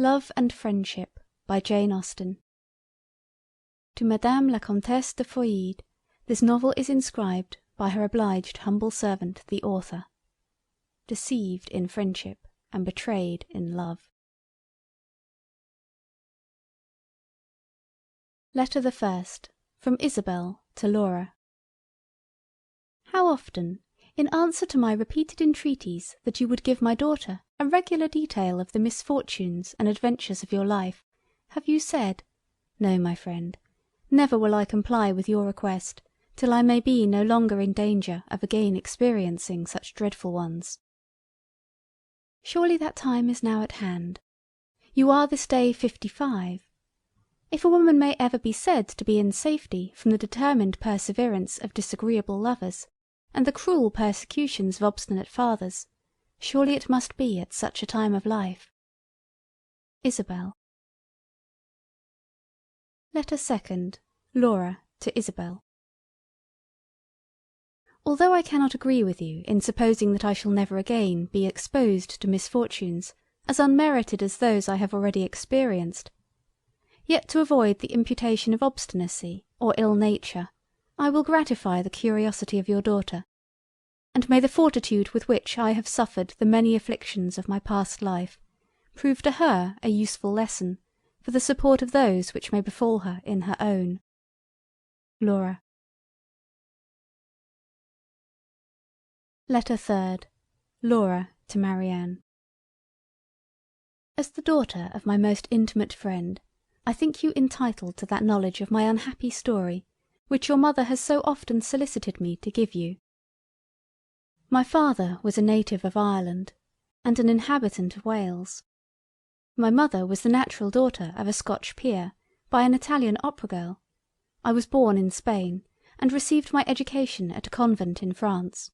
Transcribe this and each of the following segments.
Love and Friendship by Jane Austen. To Madame la Comtesse de Feuillide, this novel is inscribed by her obliged humble servant the author. Deceived in friendship and betrayed in love. Letter the First. From Isabel to Laura. How often, in answer to my repeated entreaties that you would give my daughter a regular detail of the misfortunes and adventures of your life, have you said, "No, my friend, never will I comply with your request, till I may be no longer in danger of again experiencing such dreadful ones." Surely that time is now at hand. You are this day 55. If a woman may ever be said to be in safety from the determined perseverance of disagreeable lovers, and the cruel persecutions of obstinate fathers, surely it must be at such a time of life. Isabel. Letter Second. Laura to Isabel. Although I cannot agree with you in supposing that I shall never again be exposed to misfortunes as unmerited as those I have already experienced, yet to avoid the imputation of obstinacy or ill nature, I will gratify the curiosity of your daughter, and may the fortitude with which I have suffered the many afflictions of my past life prove to her a useful lesson for the support of those which may befall her in her own. Laura. Letter Third. Laura to Marianne. As the daughter of my most intimate friend, I think you entitled to that knowledge of my unhappy story which your mother has so often solicited me to give you. My father was a native of Ireland, and an inhabitant of Wales. My mother was the natural daughter of a Scotch peer by an Italian opera girl. I was born in Spain, and received my education at a convent in France.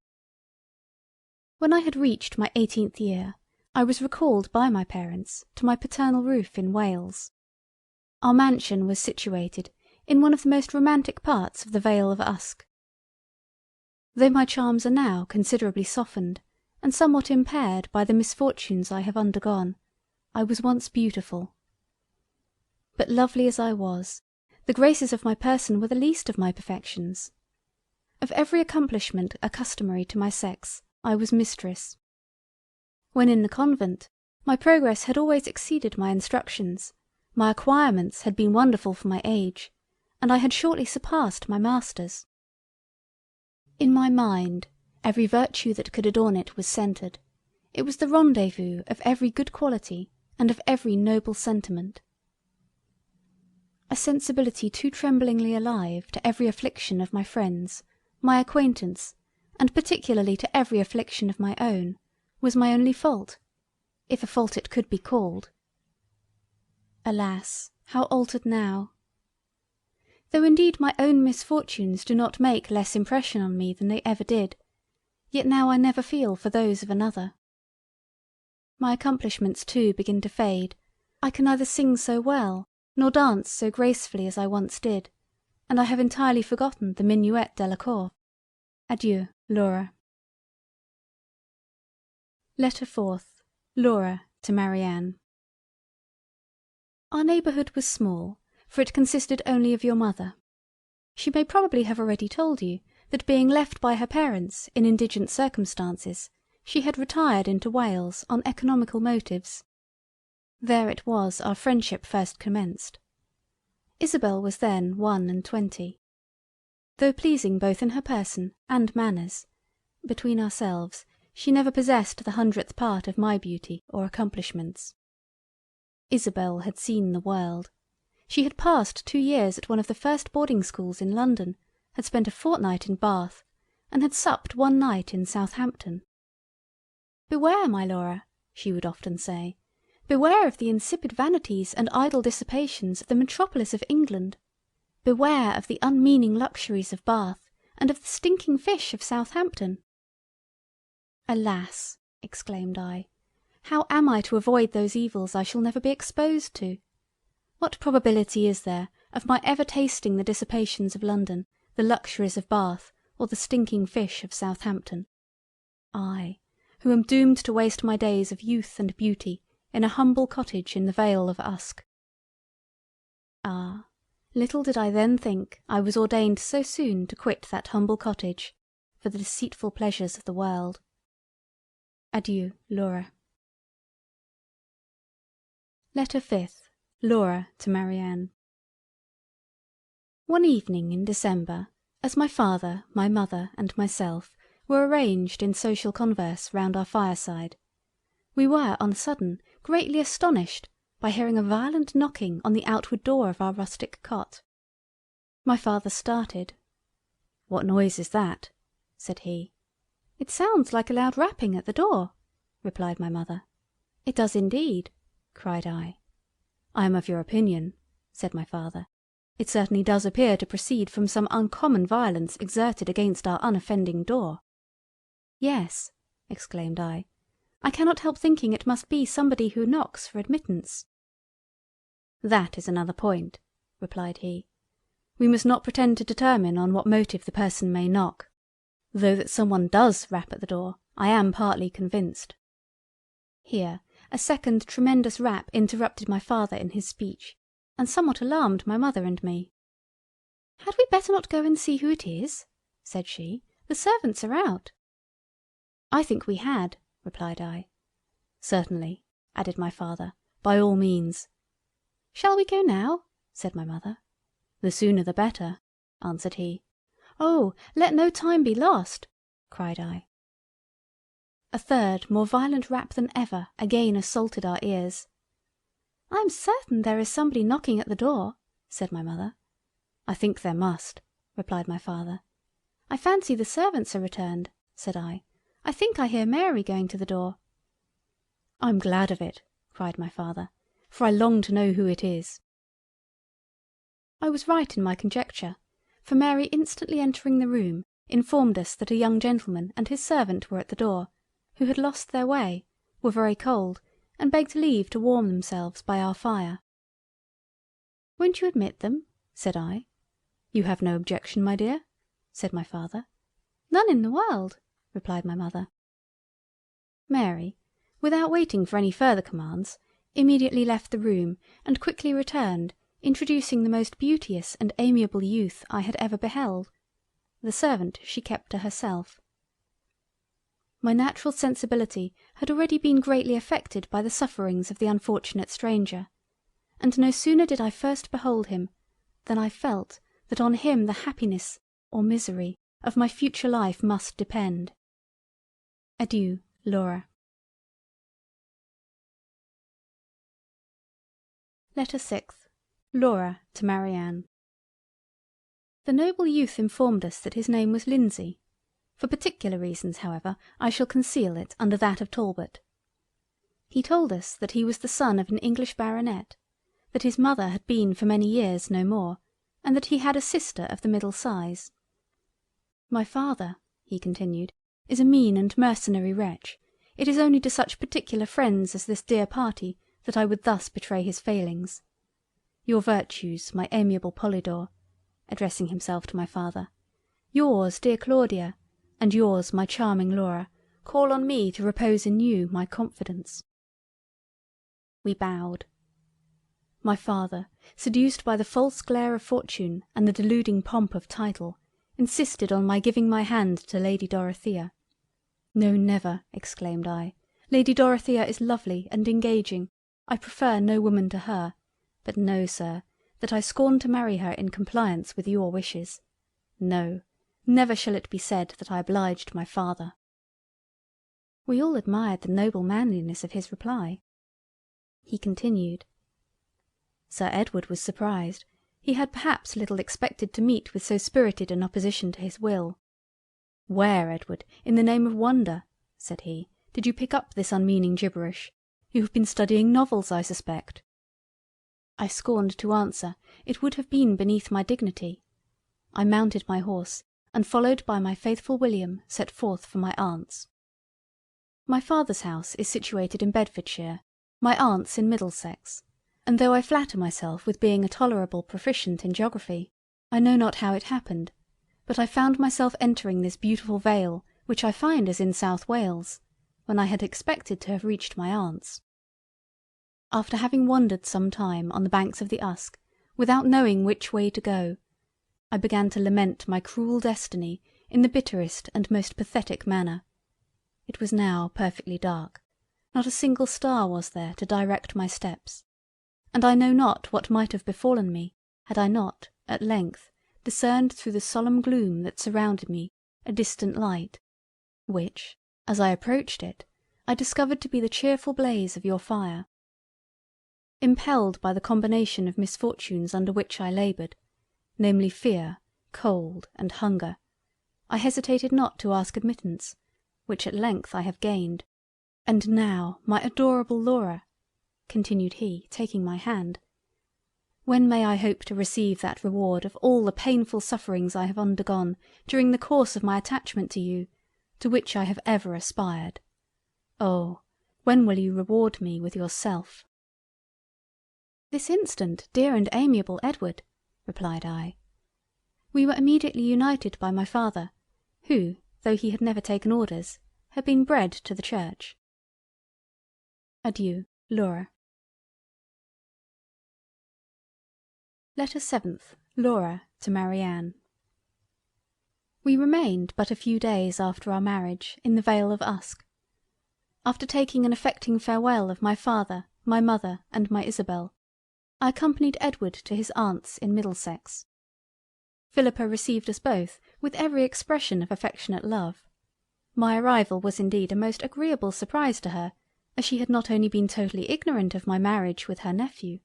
When I had reached my 18th year, I was recalled by my parents to my paternal roof in Wales. Our mansion was situated in one of the most romantic parts of the Vale of Usk. Though my charms are now considerably softened and somewhat impaired by the misfortunes I have undergone, I was once beautiful. But lovely as I was, the graces of my person were the least of my perfections. Of every accomplishment accustomary to my sex, I was mistress. When in the convent, my progress had always exceeded my instructions, my acquirements had been wonderful for my age, and I had shortly surpassed my masters. In my mind, every virtue that could adorn it was centred. It was the rendezvous of every good quality and of every noble sentiment. A sensibility too tremblingly alive to every affliction of my friends, my acquaintance, and particularly to every affliction of my own, was my only fault, if a fault it could be called. Alas, how altered now! Though indeed my own misfortunes do not make less impression on me than they ever did, yet now I never feel for those of another. My accomplishments too begin to fade. I can neither sing so well, nor dance so gracefully as I once did, and I have entirely forgotten the minuet de la cour. Adieu, Laura. Letter Fourth. Laura to Marianne. Our neighbourhood was small, for it consisted only of your mother. She may probably have already told you that being left by her parents in indigent circumstances, she had retired into Wales on economical motives. There it was our friendship first commenced. Isabel was then 21. Though pleasing both in her person and manners, between ourselves, she never possessed the 100th part of my beauty or accomplishments. Isabel had seen the world. She had passed 2 years at one of the first boarding schools in London, had spent a fortnight in Bath, and had supped one night in Southampton. "Beware, my Laura," she would often say, "beware of the insipid vanities and idle dissipations of the metropolis of England. Beware of the unmeaning luxuries of Bath, and of the stinking fish of Southampton." "Alas!" exclaimed I, "how am I to avoid those evils I shall never be exposed to? What probability is there of my ever tasting the dissipations of London, the luxuries of Bath, or the stinking fish of Southampton? I, who am doomed to waste my days of youth and beauty in a humble cottage in the Vale of Usk. Ah, little did I then think I was ordained so soon to quit that humble cottage for the deceitful pleasures of the world. Adieu, Laura. Letter 5th. Laura to Marianne. One evening in December, as my father, my mother, and myself were arranged in social converse round our fireside, we were on a sudden greatly astonished by hearing a violent knocking on the outward door of our rustic cot. My father started. "What noise is that?" said he. "It sounds like a loud rapping at the door," replied my mother. "It does indeed," cried I. "I am of your opinion," said my father. "It certainly does appear to proceed from some uncommon violence exerted against our unoffending door." "Yes," exclaimed I cannot help thinking it must be somebody who knocks for admittance." "That is another point," replied he. "We must not pretend to determine on what motive the person may knock, though that some one does rap at the door, I am partly convinced." Here a second tremendous rap interrupted my father in his speech, and somewhat alarmed my mother and me. "Had we better not go and see who it is?" said she. "The servants are out." "I think we had," replied I. "Certainly," added my father, "by all means." "Shall we go now?" said my mother. "The sooner the better," answered he. "Oh, let no time be lost!" cried I. A third more violent rap than ever again assaulted our ears. "I am certain there is somebody knocking at the door," said my mother. "I think there must," replied my father. "I fancy the servants are returned," said I. "I think I hear Mary going to the door." "I am glad of it," cried my father, "for I long to know who it is." I was right in my conjecture, for Mary instantly entering the room informed us that a young gentleman and his servant were at the door, who had lost their way, were very cold, and begged leave to warm themselves by our fire. "Won't you admit them?" said I. "You have no objection, my dear?" said my father. "None in the world," replied my mother. Mary, without waiting for any further commands, immediately left the room, and quickly returned, introducing the most beauteous and amiable youth I had ever beheld. The servant she kept to herself. My natural sensibility had already been greatly affected by the sufferings of the unfortunate stranger, and no sooner did I first behold him, than I felt that on him the happiness or misery of my future life must depend. Adieu, Laura. Letter 6th. Laura to Marianne. The noble youth informed us that his name was Lindsay. For particular reasons, however, I shall conceal it under that of Talbot. He told us that he was the son of an English baronet, that his mother had been for many years no more, and that he had a sister of the middle size. "My father," he continued, "is a mean and mercenary wretch. It is only to such particular friends as this dear party that I would thus betray his failings. Your virtues, my amiable Polydore," addressing himself to my father, "yours, dear Claudia, and yours, my charming Laura, call on me to repose in you my confidence." We bowed. My father, seduced by the false glare of fortune and the deluding pomp of title, insisted on my giving my hand to Lady Dorothea. "No, never," exclaimed I. "Lady Dorothea is lovely and engaging. I prefer no woman to her. But know, sir, that I scorn to marry her in compliance with your wishes. No, never shall it be said that I obliged my father." We all admired the noble manliness of his reply. He continued. Sir Edward was surprised. He had perhaps little expected to meet with so spirited an opposition to his will. "Where, Edward, in the name of wonder," said he, "did you pick up this unmeaning gibberish? You have been studying novels, I suspect." I scorned to answer. It would have been beneath my dignity. I mounted my horse, and followed by my faithful William, set forth for my aunt's. My father's house is situated in Bedfordshire, my aunt's in Middlesex, and though I flatter myself with being a tolerable proficient in geography, I know not how it happened, but I found myself entering this beautiful vale, which I find is in South Wales, when I had expected to have reached my aunt's. After having wandered some time on the banks of the Usk, without knowing which way to go, I began to lament my cruel destiny in the bitterest and most pathetic manner. It was now perfectly dark, not a single star was there to direct my steps, and I know not what might have befallen me, had I not, at length, discerned through the solemn gloom that surrounded me a distant light, which, as I approached it, I discovered to be the cheerful blaze of your fire. Impelled by the combination of misfortunes under which I laboured, namely fear, cold, and hunger, I hesitated not to ask admittance, which at length I have gained. And now, my adorable Laura," continued he, taking my hand, "when may I hope to receive that reward of all the painful sufferings I have undergone during the course of my attachment to you, to which I have ever aspired? Oh, when will you reward me with yourself?" "This instant, dear and amiable Edward," replied I. We were immediately united by my father, who, though he had never taken orders, had been bred to the church. Adieu, Laura. Letter 7th. Laura to Marianne. We remained but a few days after our marriage in the Vale of Usk. After taking an affecting farewell of my father, my mother, and my Isabel, I accompanied Edward to his aunt's in Middlesex. Philippa received us both with every expression of affectionate love. My arrival was indeed a most agreeable surprise to her, as she had not only been totally ignorant of my marriage with her nephew,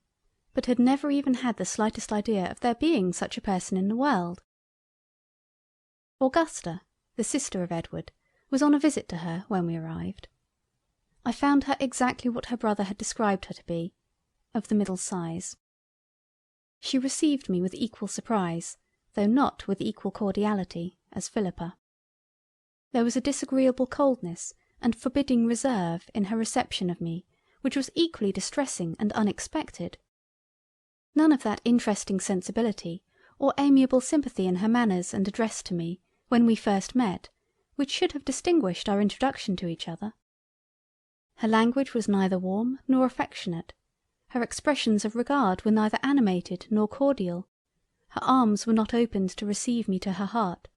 but had never even had the slightest idea of there being such a person in the world. Augusta, the sister of Edward, was on a visit to her when we arrived. I found her exactly what her brother had described her to be, of the middle size. She received me with equal surprise, though not with equal cordiality, as Philippa. There was a disagreeable coldness and forbidding reserve in her reception of me, which was equally distressing and unexpected. None of that interesting sensibility or amiable sympathy in her manners and address to me, when we first met, which should have distinguished our introduction to each other. Her language was neither warm nor affectionate, her expressions of regard were neither animated nor cordial, her arms were not opened to receive me to her heart,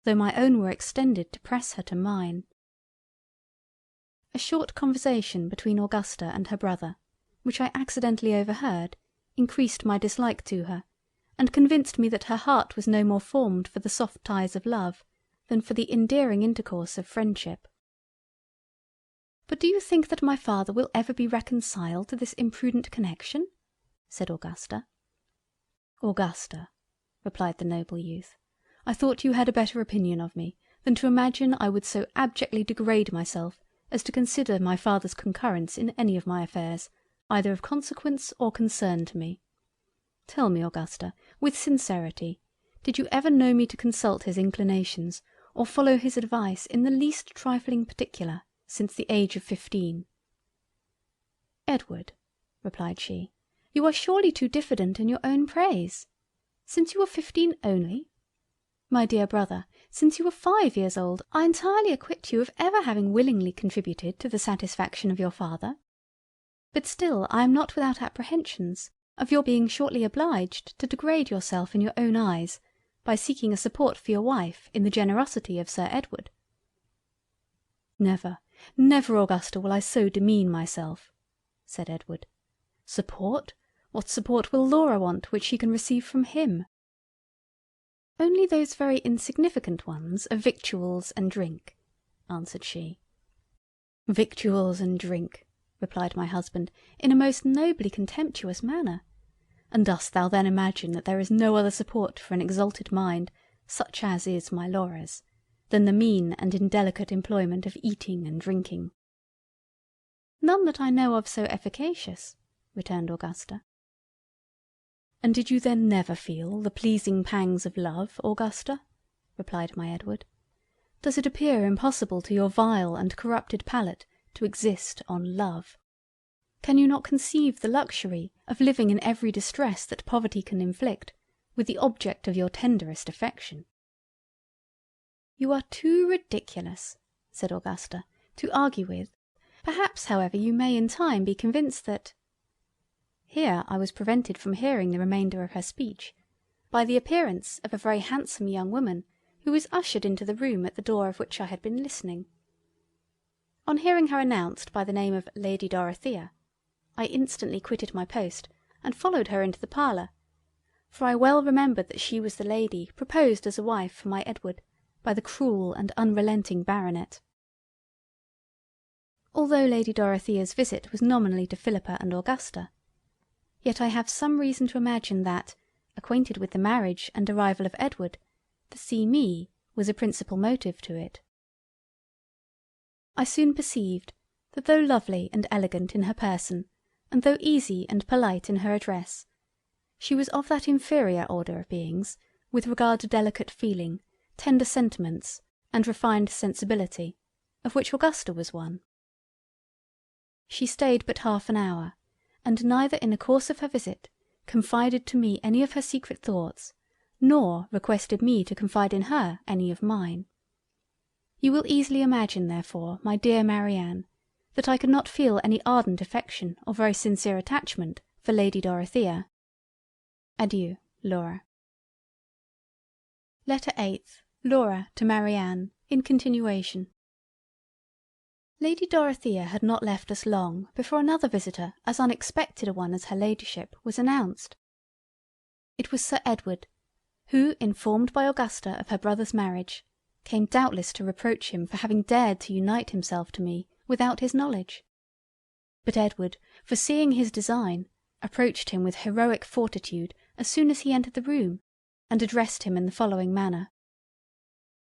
though my own were extended to press her to mine. A short conversation between Augusta and her brother, which I accidentally overheard, increased my dislike to her, and convinced me that her heart was no more formed for the soft ties of love than for the endearing intercourse of friendship. "But do you think that my father will ever be reconciled to this imprudent connection?" said Augusta. "Augusta," replied the noble youth, "I thought you had a better opinion of me than to imagine I would so abjectly degrade myself as to consider my father's concurrence in any of my affairs either of consequence or concern to me. Tell me, Augusta, with sincerity, did you ever know me to consult his inclinations, or follow his advice in the least trifling particular, since the age of 15? "Edward," replied she, "you are surely too diffident in your own praise. Since you were 15 only? My dear brother, since you were 5 years old, I entirely acquit you of ever having willingly contributed to the satisfaction of your father. But still I am not without apprehensions of your being shortly obliged to degrade yourself in your own eyes by seeking a support for your wife in the generosity of Sir Edward." "Never, never, Augusta, will I so demean myself," said Edward. "Support? What support will Laura want which she can receive from him?" "Only those very insignificant ones of victuals and drink," answered she. "Victuals and drink," replied my husband in a most nobly contemptuous manner, "and dost thou then imagine that there is no other support for an exalted mind, such as is my Laura's, than the mean and indelicate employment of eating and drinking?" "None that I know of so efficacious," returned Augusta. "And did you then never feel the pleasing pangs of love, Augusta?" replied my Edward. "Does it appear impossible to your vile and corrupted palate to exist on love? Can you not conceive the luxury of living in every distress that poverty can inflict, with the object of your tenderest affection?" "You are too ridiculous," said Augusta, "to argue with. Perhaps, however, you may in time be convinced that Here I was prevented from hearing the remainder of her speech by the appearance of a very handsome young woman, who was ushered into the room at the door of which I had been listening. On hearing her announced by the name of Lady Dorothea, I instantly quitted my post and followed her into the parlour, for I well remembered that she was the lady proposed as a wife for my Edward by the cruel and unrelenting baronet. Although Lady Dorothea's visit was nominally to Philippa and Augusta, yet I have some reason to imagine that, acquainted with the marriage and arrival of Edward, to see me was a principal motive to it. I soon perceived that though lovely and elegant in her person, and though easy and polite in her address, she was of that inferior order of beings with regard to delicate feeling, tender sentiments, and refined sensibility, of which Augusta was one. She stayed but half an hour, and neither in the course of her visit confided to me any of her secret thoughts, nor requested me to confide in her any of mine. You will easily imagine, therefore, my dear Marianne, that I could not feel any ardent affection or very sincere attachment for Lady Dorothea. Adieu, Laura. Letter 8th. Laura to Marianne, in continuation. Lady Dorothea had not left us long before another visitor, as unexpected a one as her ladyship, was announced. It was Sir Edward, who, informed by Augusta of her brother's marriage, came doubtless to reproach him for having dared to unite himself to me without his knowledge. But Edward, foreseeing his design, approached him with heroic fortitude as soon as he entered the room, and addressed him in the following manner: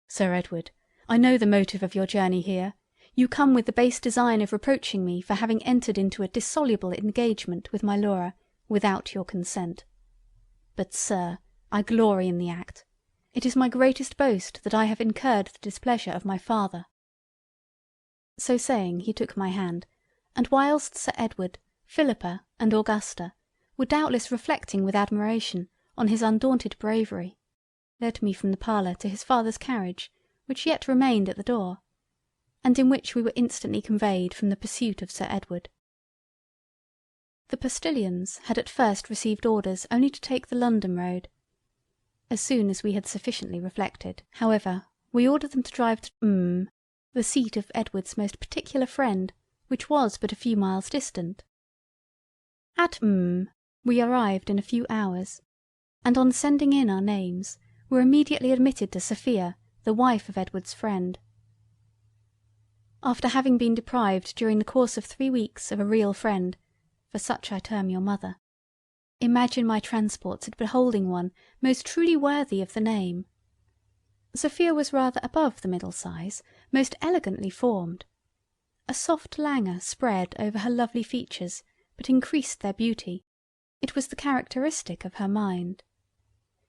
"Sir Edward, I know the motive of your journey here. You come with the base design of reproaching me for having entered into a dissoluble engagement with my Laura without your consent. But, sir, I glory in the act. It is my greatest boast that I have incurred the displeasure of my father." So saying, he took my hand, and whilst Sir Edward, Philippa, and Augusta were doubtless reflecting with admiration on his undaunted bravery, led me from the parlour to his father's carriage, which yet remained at the door, and in which we were instantly conveyed from the pursuit of Sir Edward. The postilions had at first received orders only to take the London road. As soon as we had sufficiently reflected, however, we ordered them to drive to the seat of Edward's most particular friend, which was but a few miles distant. At we arrived in a few hours, and on sending in our names, were immediately admitted to Sophia, the wife of Edward's friend. After having been deprived during the course of 3 weeks of a real friend, for such I term your mother, imagine my transports at beholding one most truly worthy of the name. Sophia was rather above the middle size, most elegantly formed. A soft languor spread over her lovely features, but increased their beauty. It was the characteristic of her mind.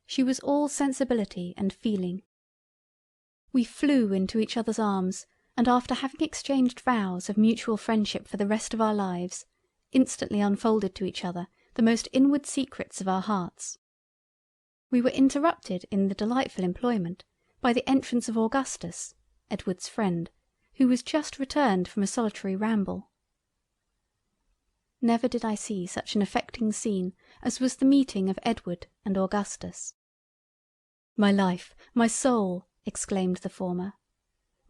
She was all sensibility and feeling. We flew into each other's arms, and after having exchanged vows of mutual friendship for the rest of our lives, instantly unfolded to each other the most inward secrets of our hearts. We were interrupted in the delightful employment by the entrance of Augustus, Edward's friend, who was just returned from a solitary ramble. Never did I see such an affecting scene as was the meeting of Edward and Augustus. "My life, my soul!" exclaimed the former.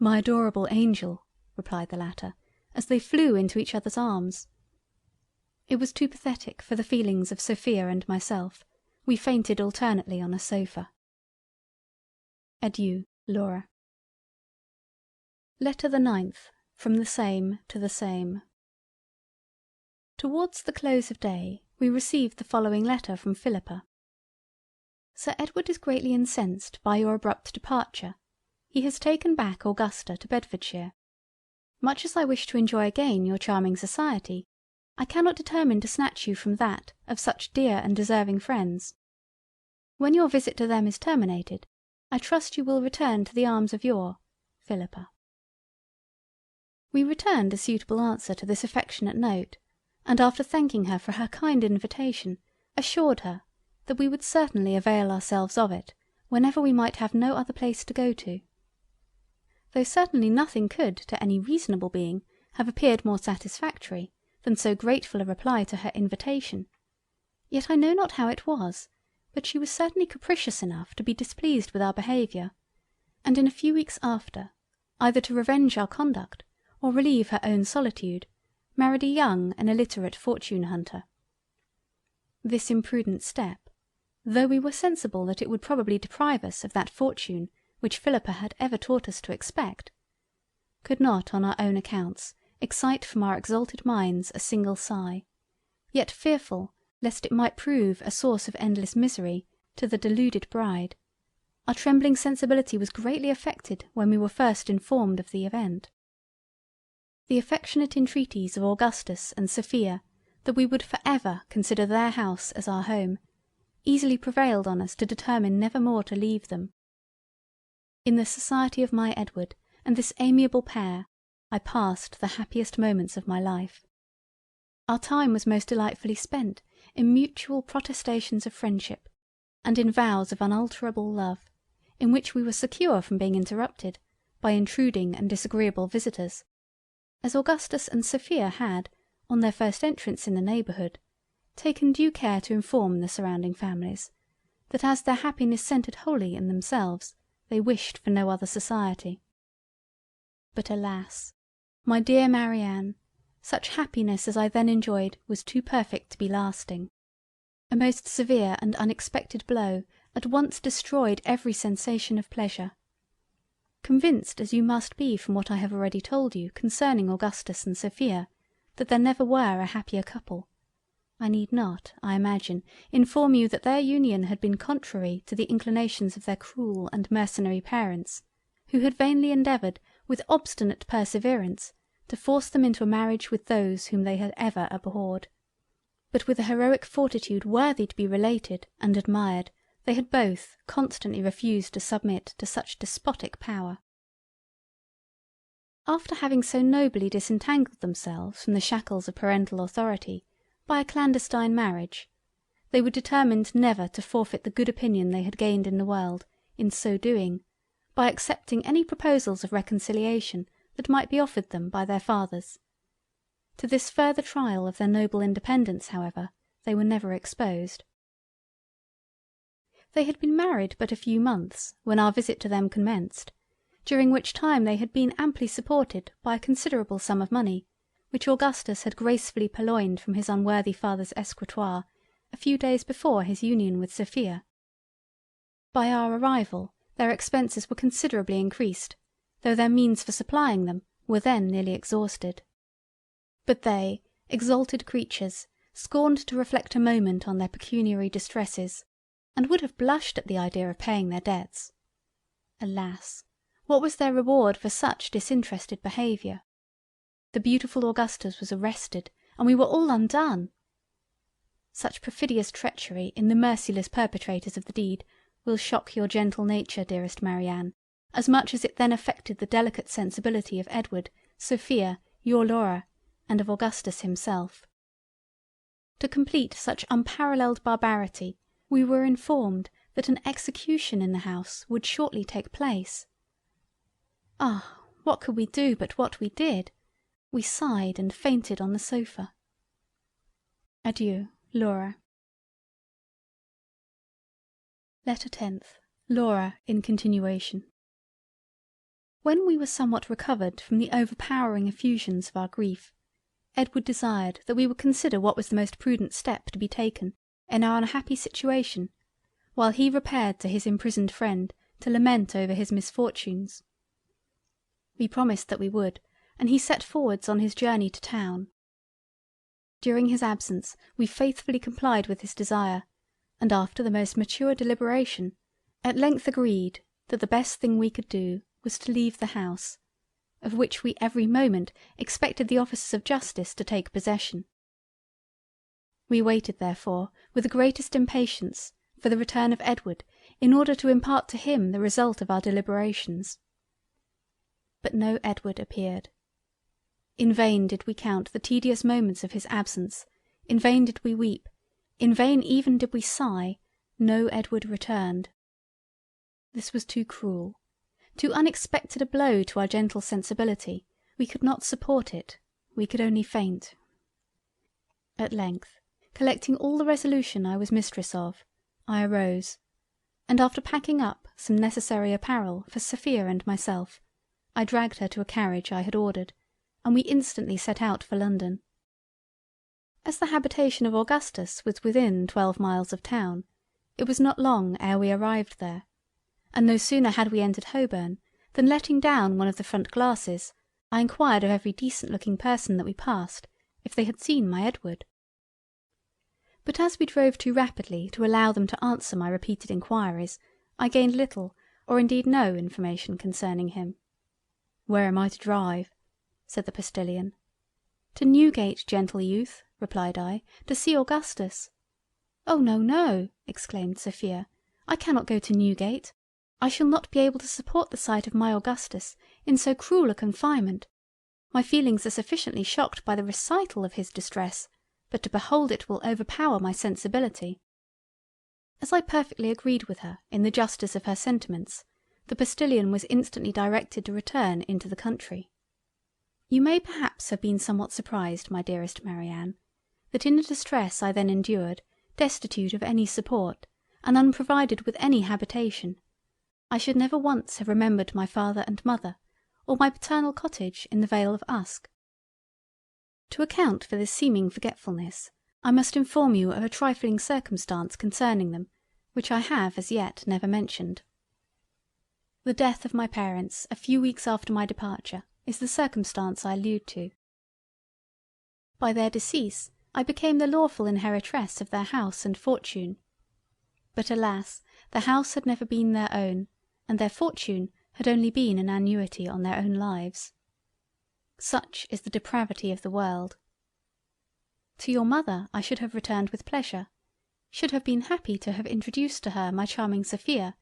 "My adorable angel!" replied the latter, as they flew into each other's arms. It was too pathetic for the feelings of Sophia and myself. We fainted alternately on a sofa. Adieu, Laura. Letter the 9th. From the same to the same. Towards the close of day we received the following letter from Philippa. Sir Edward is greatly incensed by your abrupt departure. He has taken back Augusta to Bedfordshire. Much as I wish to enjoy again your charming society, I cannot determine to snatch you from that of such dear and deserving friends. When your visit to them is terminated, I trust you will return to the arms of your Philippa. We returned a suitable answer to this affectionate note, and after thanking her for her kind invitation, assured her that we would certainly avail ourselves of it whenever we might have no other place to go to. Though certainly nothing could, to any reasonable being, have appeared more satisfactory than so grateful a reply to her invitation, Yet I know not how it was, but she was certainly capricious enough to be displeased with our behaviour, and in a few weeks after, either to revenge our conduct or relieve her own solitude, married a young and illiterate fortune hunter. This imprudent step, though we were sensible that it would probably deprive us of that fortune which Philippa had ever taught us to expect, could not on our own accounts excite from our exalted minds a single sigh, yet fearful lest it might prove a source of endless misery to the deluded bride, our trembling sensibility was greatly affected when we were first informed of the event. The affectionate entreaties of Augustus and Sophia that we would for ever consider their house as our home, easily prevailed on us to determine never more to leave them. In the society of my Edward and this amiable pair I passed the happiest moments of my life. Our time was most delightfully spent in mutual protestations of friendship, and in vows of unalterable love, in which we were secure from being interrupted by intruding and disagreeable visitors, as Augustus and Sophia had, on their first entrance in the neighbourhood, taken due care to inform the surrounding families, that as their happiness centred wholly in themselves, they wished for no other society. But alas! my dear Marianne, such happiness as I then enjoyed was too perfect to be lasting. A most severe and unexpected blow at once destroyed every sensation of pleasure. Convinced as you must be from what I have already told you concerning Augustus and Sophia, that there never were a happier couple, I need not, I imagine, inform you that their union had been contrary to the inclinations of their cruel and mercenary parents, who had vainly endeavoured, with obstinate perseverance, to force them into a marriage with those whom they had ever abhorred. But with a heroic fortitude worthy to be related and admired, they had both constantly refused to submit to such despotic power. After having so nobly disentangled themselves from the shackles of parental authority by a clandestine marriage, they were determined never to forfeit the good opinion they had gained in the world, in so doing, by accepting any proposals of reconciliation that might be offered them by their fathers. To this further trial of their noble independence, however, they were never exposed. They had been married but a few months when our visit to them commenced, during which time they had been amply supported by a considerable sum of money, which Augustus had gracefully purloined from his unworthy father's escritoire a few days before his union with Sophia. By our arrival their expenses were considerably increased, though their means for supplying them were then nearly exhausted. But they, exalted creatures, scorned to reflect a moment on their pecuniary distresses, and would have blushed at the idea of paying their debts. Alas! what was their reward for such disinterested behaviour? The beautiful Augustus was arrested, and we were all undone. Such perfidious treachery in the merciless perpetrators of the deed will shock your gentle nature, dearest Marianne, as much as it then affected the delicate sensibility of Edward, Sophia, your Laura, and of Augustus himself. To complete such unparalleled barbarity, we were informed that an execution in the house would shortly take place. Ah! what could we do but what we did? We sighed and fainted on the sofa. Adieu, Laura. Letter 10th. Laura in continuation. When we were somewhat recovered from the overpowering effusions of our grief, Edward desired that we would consider what was the most prudent step to be taken in our unhappy situation, while he repaired to his imprisoned friend to lament over his misfortunes. We promised that we would, and he set forwards on his journey to town. During his absence we faithfully complied with his desire, and after the most mature deliberation, at length agreed that the best thing we could do was to leave the house, of which we every moment expected the officers of justice to take possession. We waited therefore with the greatest impatience for the return of Edward, in order to impart to him the result of our deliberations. But no Edward appeared. In vain did we count the tedious moments of his absence, in vain did we weep, in vain even did we sigh, no Edward returned. This was too cruel, too unexpected a blow to our gentle sensibility. We could not support it, we could only faint. At length, collecting all the resolution I was mistress of, I arose, and after packing up some necessary apparel for Sophia and myself, I dragged her to a carriage I had ordered, and we instantly set out for London. As the habitation of Augustus was within 12 miles of town, it was not long ere we arrived there, and no sooner had we entered Holborn than, letting down one of the front glasses, I inquired of every decent looking person that we passed if they had seen my Edward. But as we drove too rapidly to allow them to answer my repeated inquiries, I gained little, or indeed no, information concerning him. "Where am I to drive?" said the postilion. "To Newgate, gentle youth," replied I, "to see Augustus." "Oh no, no," exclaimed Sophia, "I cannot go to Newgate. I shall not be able to support the sight of my Augustus in so cruel a confinement. My feelings are sufficiently shocked by the recital of his distress, but to behold it will overpower my sensibility." As I perfectly agreed with her in the justice of her sentiments, the postilion was instantly directed to return into the country. You may perhaps have been somewhat surprised, my dearest Marianne, that in the distress I then endured, destitute of any support, and unprovided with any habitation, I should never once have remembered my father and mother, or my paternal cottage in the Vale of Usk. To account for this seeming forgetfulness, I must inform you of a trifling circumstance concerning them, which I have as yet never mentioned. The death of my parents a few weeks after my departure is the circumstance I allude to. By their decease I became the lawful inheritress of their house and fortune. But alas, the house had never been their own, and their fortune had only been an annuity on their own lives. Such is the depravity of the world. To your mother I should have returned with pleasure, should have been happy to have introduced to her my charming Sophia,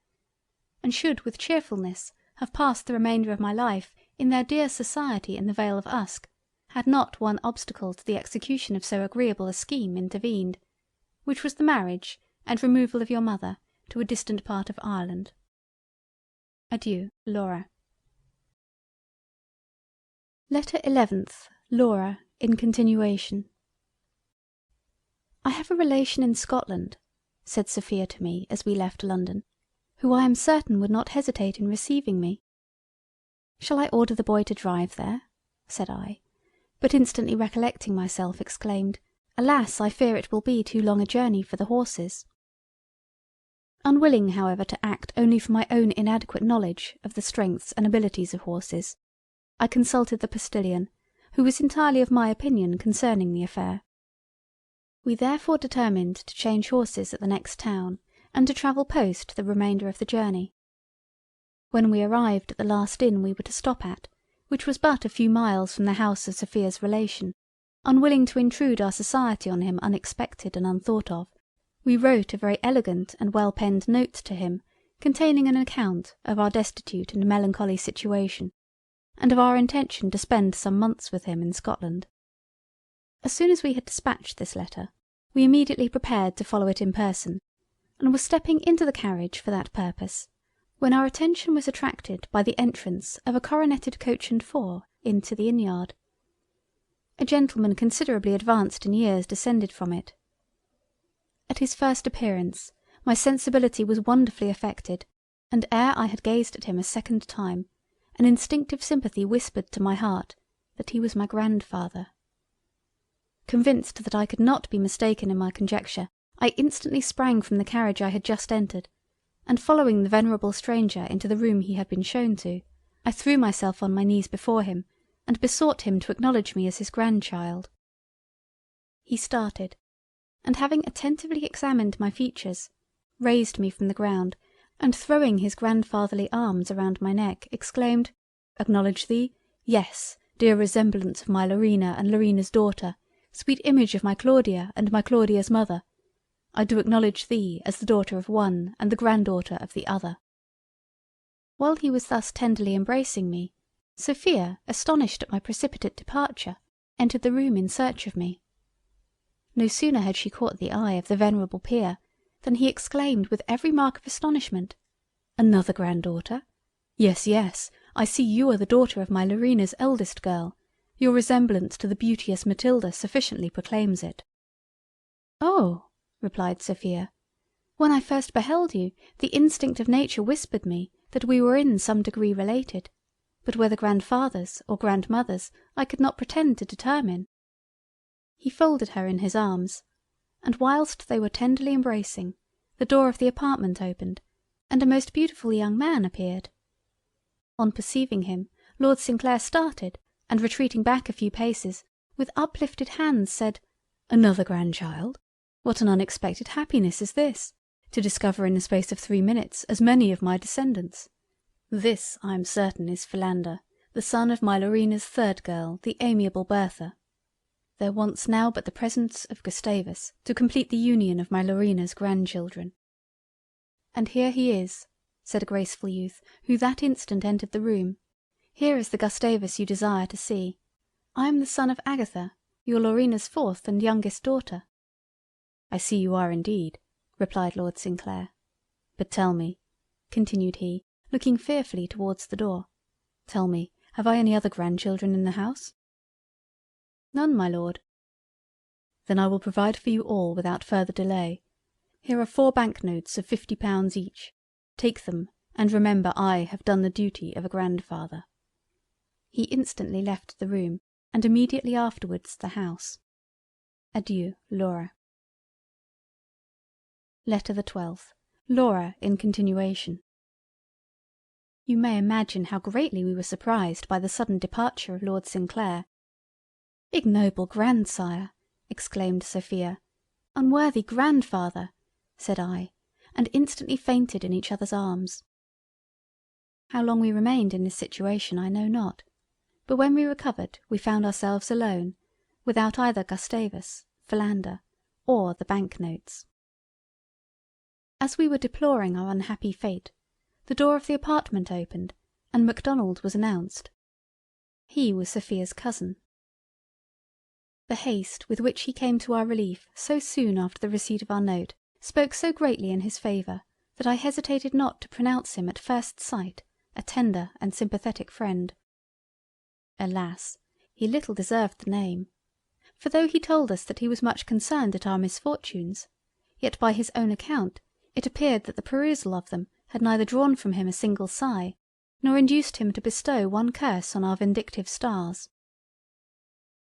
and should with cheerfulness have passed the remainder of my life in their dear society in the Vale of Usk, had not one obstacle to the execution of so agreeable a scheme intervened, which was the marriage and removal of your mother to a distant part of Ireland. Adieu, Laura. Letter 11th, Laura, in continuation. I have a relation in Scotland, said Sophia to me as we left London, who I am certain would not hesitate in receiving me. Shall I order the boy to drive there? Said I, but instantly recollecting myself, exclaimed, Alas, I fear it will be too long a journey for the horses. Unwilling, however, to act only from my own inadequate knowledge of the strengths and abilities of horses, I consulted the postilion, who was entirely of my opinion concerning the affair. We therefore determined to change horses at the next town, and to travel post the remainder of the journey. When we arrived at the last inn we were to stop at, which was but a few miles from the house of Sophia's relation, unwilling to intrude our society on him unexpected and unthought of, we wrote a very elegant and well-penned note to him, containing an account of our destitute and melancholy situation, and of our intention to spend some months with him in Scotland. As soon as we had dispatched this letter, we immediately prepared to follow it in person, and were stepping into the carriage for that purpose, when our attention was attracted by the entrance of a coroneted coach and four into the inn-yard. A gentleman considerably advanced in years descended from it. At his first appearance my sensibility was wonderfully affected, and ere I had gazed at him a second time, an instinctive sympathy whispered to my heart that he was my grandfather. Convinced that I could not be mistaken in my conjecture, I instantly sprang from the carriage I had just entered, and following the venerable stranger into the room he had been shown to, I threw myself on my knees before him, and besought him to acknowledge me as his grandchild. He started, and having attentively examined my features, raised me from the ground, and throwing his grandfatherly arms around my neck, exclaimed, Acknowledge thee? Yes, dear resemblance of my Larina and Larina's daughter, sweet image of my Claudia and my Claudia's mother, I do acknowledge thee as the daughter of one and the granddaughter of the other. While he was thus tenderly embracing me, Sophia, astonished at my precipitate departure, entered the room in search of me. No sooner had she caught the eye of the venerable peer than he exclaimed with every mark of astonishment, Another granddaughter? Yes, yes, I see you are the daughter of my Larina's eldest girl. Your resemblance to the beauteous Matilda sufficiently proclaims it. "Oh," replied Sophia, "when I first beheld you, the instinct of nature whispered me that we were in some degree related, but whether grandfathers or grandmothers I could not pretend to determine." He folded her in his arms, and whilst they were tenderly embracing, the door of the apartment opened, and a most beautiful young man appeared. On perceiving him, Lord St. Clair started, and retreating back a few paces, with uplifted hands said, "Another grandchild? What an unexpected happiness is this, to discover in the space of 3 minutes as many of my descendants. This, I am certain, is Philander, the son of my Laurina's third girl, the amiable Bertha. There wants now but the presence of Gustavus to complete the union of my Laurina's grandchildren." "And here he is," said a graceful youth, who that instant entered the room. "Here is the Gustavus you desire to see. I am the son of Agatha, your Laurina's fourth and youngest daughter." "I see you are indeed," replied Lord St. Clair. "But tell me," continued he, looking fearfully towards the door, "tell me, have I any other grandchildren in the house?" "None, my lord." "Then I will provide for you all without further delay. Here are 4 bank notes of £50 each. Take them, and remember I have done the duty of a grandfather." He instantly left the room, and immediately afterwards the house. Adieu, Laura. Letter the 12th. Laura in continuation. You may imagine how greatly we were surprised by the sudden departure of Lord St. Clair. "Ignoble grandsire!" exclaimed Sophia. "Unworthy grandfather!" said I, and instantly fainted in each other's arms. How long we remained in this situation I know not, but when we recovered we found ourselves alone, without either Gustavus, Philander, or the bank notes. As we were deploring our unhappy fate, the door of the apartment opened, and Macdonald was announced. He was Sophia's cousin. The haste with which he came to our relief so soon after the receipt of our note spoke so greatly in his favour that I hesitated not to pronounce him at first sight a tender and sympathetic friend. Alas! he little deserved the name, for though he told us that he was much concerned at our misfortunes, yet by his own account it appeared that the perusal of them had neither drawn from him a single sigh, nor induced him to bestow one curse on our vindictive stars.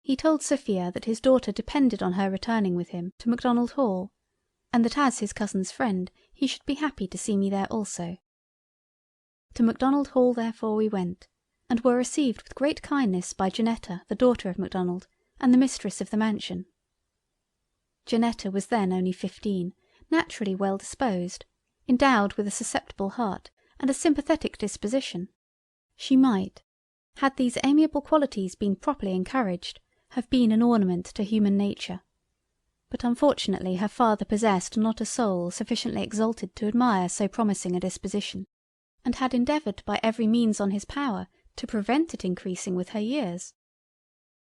He told Sophia that his daughter depended on her returning with him to Macdonald Hall, and that as his cousin's friend he should be happy to see me there also. To Macdonald Hall therefore we went, and were received with great kindness by Janetta, the daughter of Macdonald, and the mistress of the mansion. Janetta was then only 15, naturally well disposed, endowed with a susceptible heart and a sympathetic disposition. She might, had these amiable qualities been properly encouraged, have been an ornament to human nature, but unfortunately her father possessed not a soul sufficiently exalted to admire so promising a disposition, and had endeavoured by every means on his power to prevent it increasing with her years.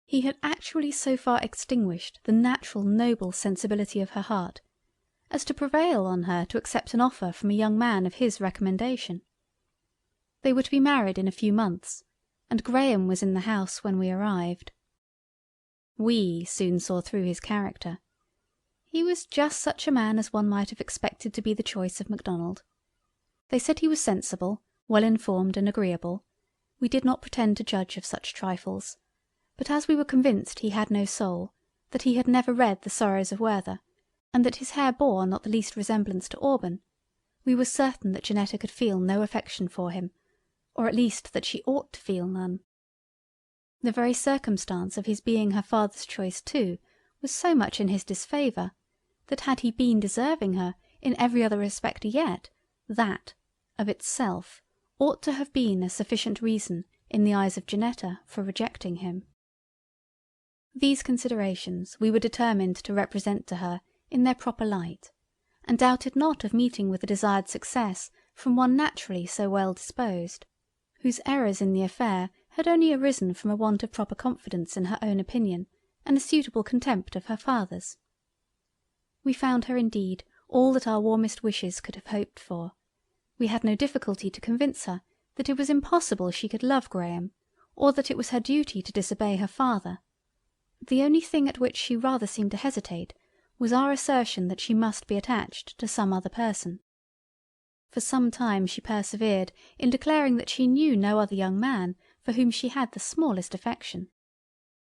He had actually so far extinguished the natural noble sensibility of her heart, as to prevail on her to accept an offer from a young man of his recommendation. They were to be married in a few months, and Graham was in the house when we arrived. We soon saw through his character. He was just such a man as one might have expected to be the choice of Macdonald. They said he was sensible, well informed and agreeable. We did not pretend to judge of such trifles, but as we were convinced he had no soul, that he had never read the Sorrows of Werther, and that his hair bore not the least resemblance to auburn, we were certain that Janetta could feel no affection for him, or at least that she ought to feel none. The very circumstance of his being her father's choice too was so much in his disfavour, that had he been deserving her in every other respect yet, that, of itself, ought to have been a sufficient reason in the eyes of Janetta for rejecting him. These considerations we were determined to represent to her in their proper light, and doubted not of meeting with the desired success from one naturally so well disposed, whose errors in the affair had only arisen from a want of proper confidence in her own opinion and a suitable contempt of her father's. We found her indeed all that our warmest wishes could have hoped for. We had no difficulty to convince her that it was impossible she could love Graham, or that it was her duty to disobey her father. The only thing at which she rather seemed to hesitate was our assertion that she must be attached to some other person. For some time she persevered in declaring that she knew no other young man for whom she had the smallest affection.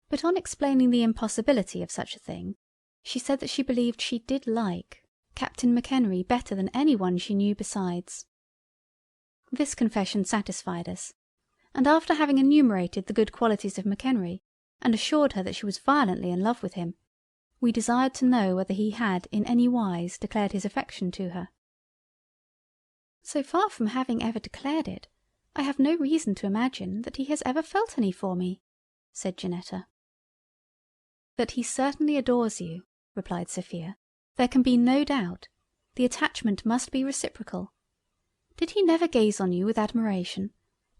But on explaining the impossibility of such a thing, she said that she believed she did like Captain McHenry better than any one she knew besides. This confession satisfied us, and after having enumerated the good qualities of McHenry, and assured her that she was violently in love with him, we desired to know whether he had in any wise declared his affection to her. So far from having ever declared it, I have no reason to imagine that he has ever felt any for me, said Janetta. That he certainly adores you, replied Sophia, there can be no doubt. The attachment must be reciprocal. Did he never gaze on you with admiration,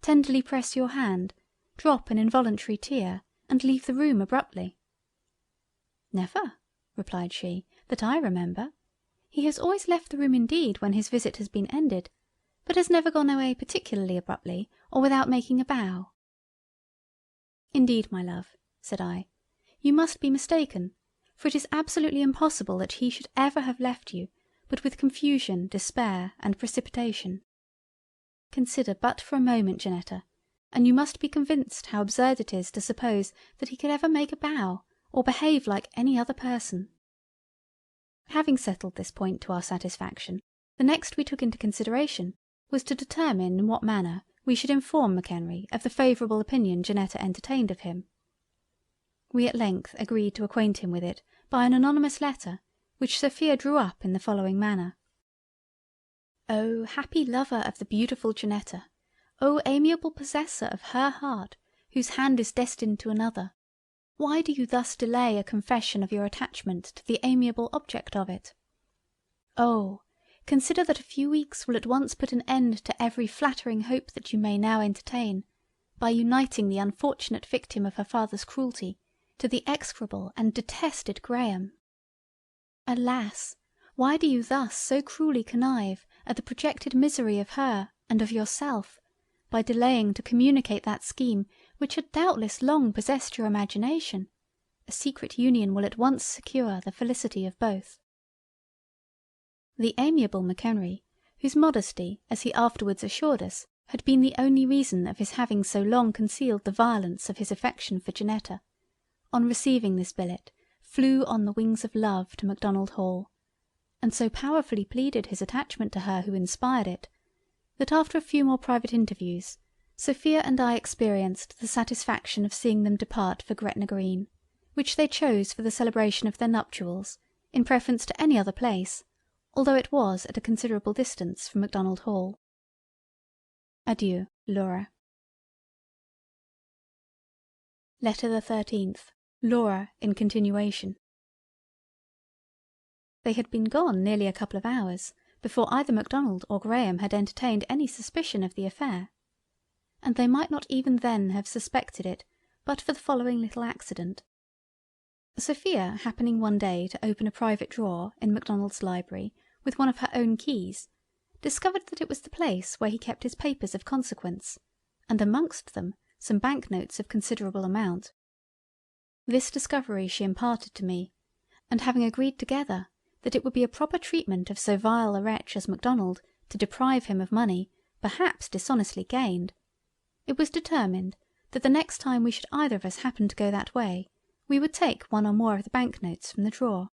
tenderly press your hand, drop an involuntary tear, and leave the room abruptly? Never, replied she, that I remember. He has always left the room indeed when his visit has been ended, but has never gone away particularly abruptly, or without making a bow. Indeed, my love, said I, you must be mistaken, for it is absolutely impossible that he should ever have left you, but with confusion, despair, and precipitation. Consider but for a moment, Janetta, and you must be convinced how absurd it is to suppose that he could ever make a bow, or behave like any other person. Having settled this point to our satisfaction, the next we took into consideration was to determine in what manner we should inform McHenry of the favourable opinion Janetta entertained of him. We at length agreed to acquaint him with it by an anonymous letter, which Sophia drew up in the following manner. O happy lover of the beautiful Janetta! O amiable possessor of her heart, whose hand is destined to another! Why do you thus delay a confession of your attachment to the amiable object of it? Oh! consider that a few weeks will at once put an end to every flattering hope that you may now entertain, by uniting the unfortunate victim of her father's cruelty to the execrable and detested Graham. Alas! why do you thus so cruelly connive at the projected misery of her and of yourself, by delaying to communicate that scheme which had doubtless long possessed your imagination? A secret union will at once secure the felicity of both. The amiable McHenry, whose modesty, as he afterwards assured us, had been the only reason of his having so long concealed the violence of his affection for Janetta, on receiving this billet, flew on the wings of love to Macdonald Hall, and so powerfully pleaded his attachment to her who inspired it, that after a few more private interviews, Sophia and I experienced the satisfaction of seeing them depart for Gretna Green, which they chose for the celebration of their nuptials, in preference to any other place, although it was at a considerable distance from Macdonald Hall. Adieu, Laura. Letter the 13th. Laura in continuation. They had been gone nearly a couple of hours before either Macdonald or Graham had entertained any suspicion of the affair, and they might not even then have suspected it but for the following little accident. Sophia happening one day to open a private drawer in Macdonald's library with one of her own keys, discovered that it was the place where he kept his papers of consequence, and amongst them some bank notes of considerable amount. This discovery she imparted to me, and having agreed together that it would be a proper treatment of so vile a wretch as Macdonald to deprive him of money, perhaps dishonestly gained, it was determined that the next time we should either of us happen to go that way, we would take one or more of the bank notes from the drawer.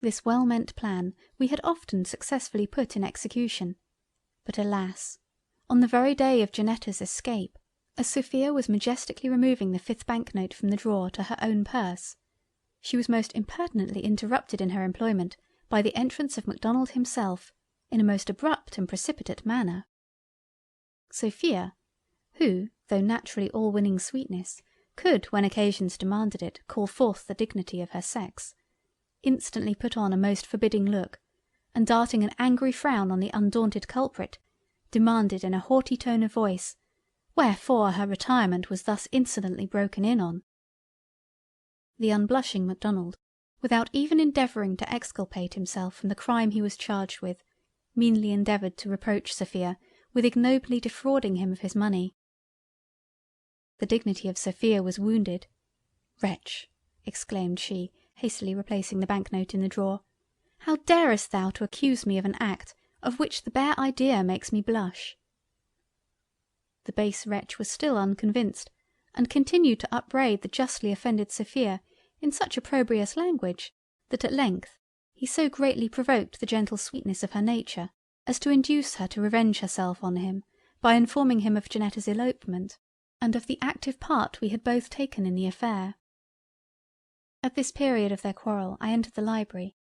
This well-meant plan we had often successfully put in execution, but alas! on the very day of Janetta's escape, as Sophia was majestically removing the 5th bank note from the drawer to her own purse, she was most impertinently interrupted in her employment by the entrance of Macdonald himself, in a most abrupt and precipitate manner. Sophia, who, though naturally all winning sweetness, could, when occasions demanded it, call forth the dignity of her sex, instantly put on a most forbidding look, and darting an angry frown on the undaunted culprit, demanded in a haughty tone of voice, wherefore her retirement was thus insolently broken in on. The unblushing Macdonald, without even endeavouring to exculpate himself from the crime he was charged with, meanly endeavoured to reproach Sophia with ignobly defrauding him of his money. The dignity of Sophia was wounded. "Wretch!" exclaimed she, hastily replacing the banknote in the drawer, how darest thou to accuse me of an act of which the bare idea makes me blush? The base wretch was still unconvinced, and continued to upbraid the justly offended Sophia in such opprobrious language, that at length he so greatly provoked the gentle sweetness of her nature, as to induce her to revenge herself on him, by informing him of Janetta's elopement, and of the active part we had both taken in the affair. At this period of their quarrel I entered the library,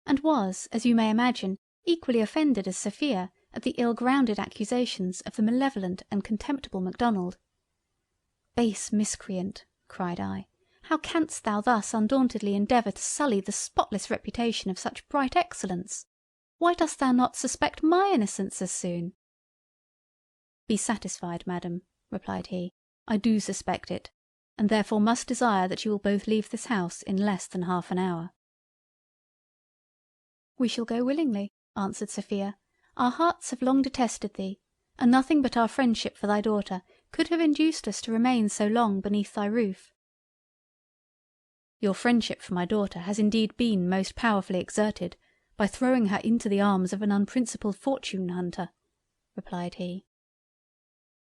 and was, as you may imagine, equally offended as Sophia at the ill-grounded accusations of the malevolent and contemptible Macdonald. "Base miscreant," cried I, "how canst thou thus undauntedly endeavour to sully the spotless reputation of such bright excellence? Why dost thou not suspect my innocence as soon?" "Be satisfied, madam," replied he, "I do suspect it, and therefore must desire that you will both leave this house in less than half an hour." "We shall go willingly," answered Sophia. "Our hearts have long detested thee, and nothing but our friendship for thy daughter could have induced us to remain so long beneath thy roof." "Your friendship for my daughter has indeed been most powerfully exerted by throwing her into the arms of an unprincipled fortune hunter," replied he.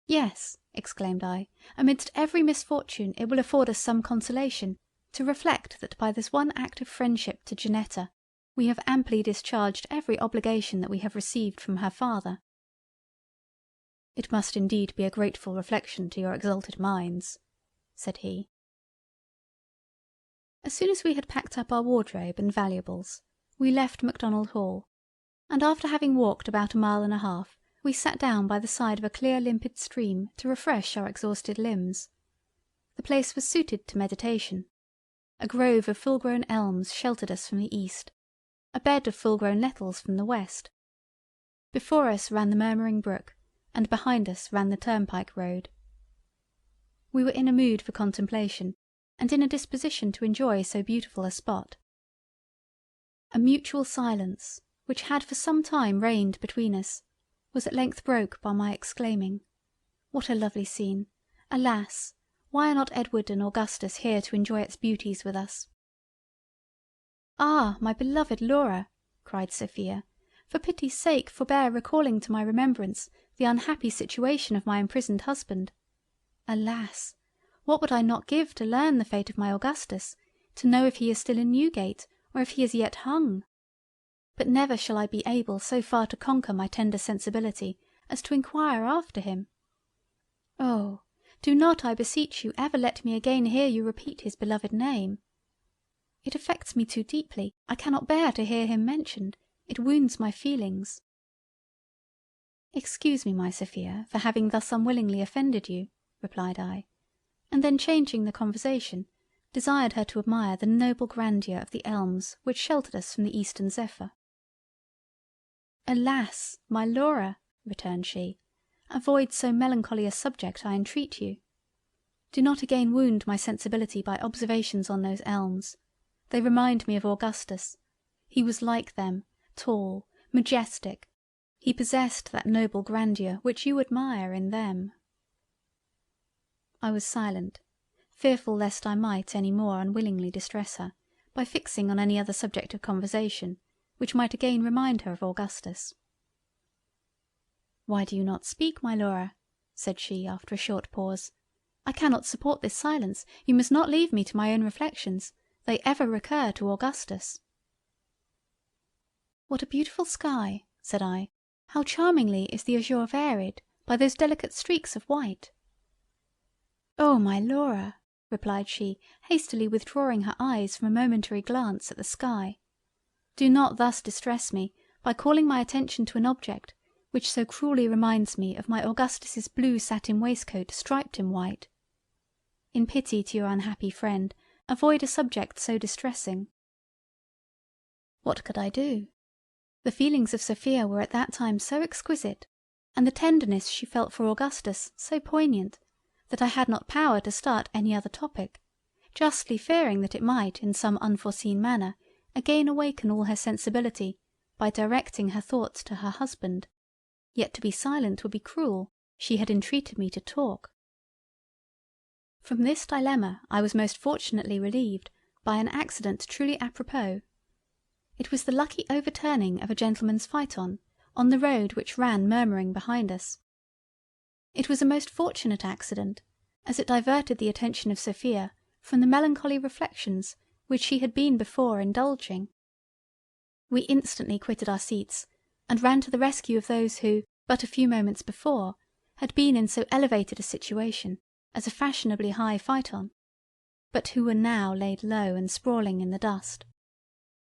"Yes," exclaimed I, "amidst every misfortune it will afford us some consolation to reflect that by this one act of friendship to Janetta we have amply discharged every obligation that we have received from her father." "It must indeed be a grateful reflection to your exalted minds," said he. As soon as we had packed up our wardrobe and valuables, we left Macdonald Hall, and after having walked about a mile and a half, we sat down by the side of a clear limpid stream to refresh our exhausted limbs. The place was suited to meditation. A grove of full-grown elms sheltered us from the east, a bed of full-grown nettles from the west. Before us ran the murmuring brook, and behind us ran the turnpike road. We were in a mood for contemplation, and in a disposition to enjoy so beautiful a spot. A mutual silence, which had for some time reigned between us, was at length broke by my exclaiming, "What a lovely scene! Alas! why are not Edward and Augustus here to enjoy its beauties with us?" "Ah, my beloved Laura," cried Sophia, "for pity's sake forbear recalling to my remembrance the unhappy situation of my imprisoned husband. Alas! what would I not give to learn the fate of my Augustus, to know if he is still in Newgate, or if he is yet hung? But never shall I be able so far to conquer my tender sensibility as to inquire after him. Oh, do not, I beseech you, ever let me again hear you repeat his beloved name. It affects me too deeply, I cannot bear to hear him mentioned, it wounds my feelings." "Excuse me, my Sophia, for having thus unwillingly offended you," replied I, and then changing the conversation, desired her to admire the noble grandeur of the elms which sheltered us from the eastern zephyr. "Alas! my Laura," returned she, "avoid so melancholy a subject, I entreat you. Do not again wound my sensibility by observations on those elms. They remind me of Augustus. He was like them, tall, majestic. He possessed that noble grandeur which you admire in them." I was silent, fearful lest I might any more unwillingly distress her, by fixing on any other subject of conversation, which might again remind her of Augustus. "Why do you not speak, my Laura?" said she after a short pause. "I cannot support this silence, you must not leave me to my own reflections, they ever recur to Augustus." "What a beautiful sky," said I, "how charmingly is the azure varied by those delicate streaks of white." "Oh, my Laura," replied she, hastily withdrawing her eyes from a momentary glance at the sky, "do not thus distress me by calling my attention to an object which so cruelly reminds me of my Augustus's blue satin waistcoat striped in white. In pity to your unhappy friend, avoid a subject so distressing." What could I do? The feelings of Sophia were at that time so exquisite, and the tenderness she felt for Augustus so poignant, that I had not power to start any other topic, justly fearing that it might in some unforeseen manner again awaken all her sensibility by directing her thoughts to her husband. Yet to be silent would be cruel, she had entreated me to talk. From this dilemma I was most fortunately relieved by an accident truly apropos. It was the lucky overturning of a gentleman's phaeton on the road which ran murmuring behind us. It was a most fortunate accident, as it diverted the attention of Sophia from the melancholy reflections which she had been before indulging. We instantly quitted our seats, and ran to the rescue of those who, but a few moments before, had been in so elevated a situation as a fashionably high phaeton, but who were now laid low and sprawling in the dust.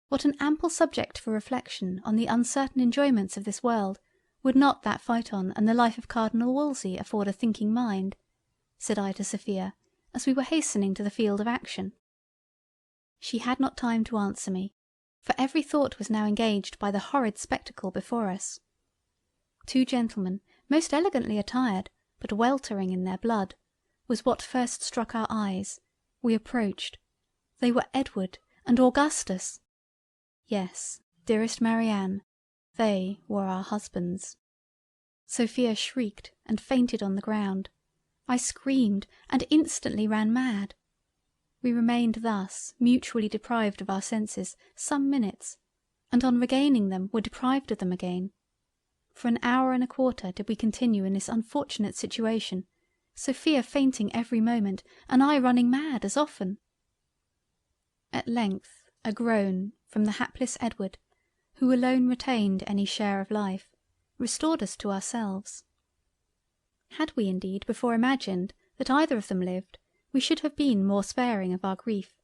What an ample subject for reflection on the uncertain enjoyments of this world would not that phaeton and the life of Cardinal Wolsey afford a thinking mind, said I to Sophia, as we were hastening to the field of action. She had not time to answer me, for every thought was now engaged by the horrid spectacle before us. Two gentlemen, most elegantly attired, but weltering in their blood, was what first struck our eyes. We approached. They were Edward and Augustus. Yes, dearest Marianne, they were our husbands. Sophia shrieked and fainted on the ground. I screamed and instantly ran mad. We remained thus mutually deprived of our senses some minutes, and on regaining them were deprived of them again. For an hour and a quarter did we continue in this unfortunate situation, Sophia fainting every moment, and I running mad as often. At length a groan from the hapless Edward, who alone retained any share of life, restored us to ourselves. Had we indeed before imagined that either of them lived, we should have been more sparing of our grief,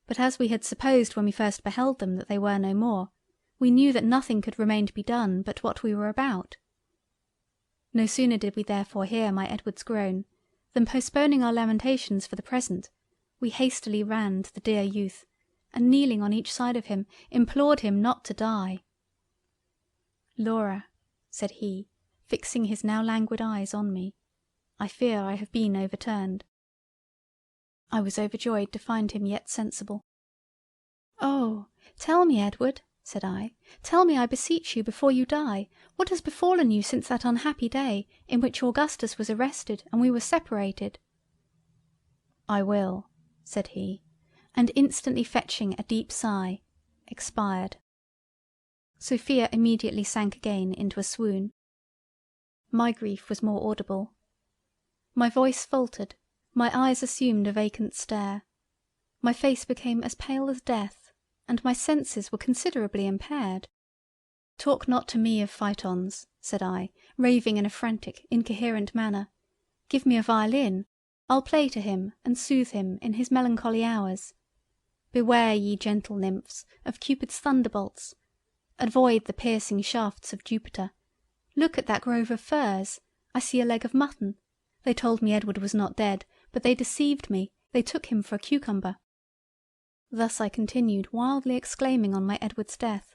but as we had supposed when we first beheld them that they were no more, we knew that nothing could remain to be done but what we were about. No sooner did we therefore hear my Edward's groan, than postponing our lamentations for the present, we hastily ran to the dear youth, and kneeling on each side of him, implored him not to die. Laura, said he, fixing his now languid eyes on me, I fear I have been overturned. I was overjoyed to find him yet sensible. Oh, tell me, Edward, said I, tell me, I beseech you, before you die, what has befallen you since that unhappy day in which Augustus was arrested and we were separated. I will, said he, and instantly fetching a deep sigh, expired. Sophia immediately sank again into a swoon. My grief was more audible. My voice faltered, my eyes assumed a vacant stare, my face became as pale as death, and my senses were considerably impaired. Talk not to me of phaetons, said I, raving in a frantic, incoherent manner. Give me a violin, I'll play to him and soothe him in his melancholy hours. Beware, ye gentle nymphs, of Cupid's thunderbolts. Avoid the piercing shafts of Jupiter. Look at that grove of firs, I see a leg of mutton. They told me Edward was not dead, but they deceived me, they took him for a cucumber. Thus I continued wildly exclaiming on my Edward's death.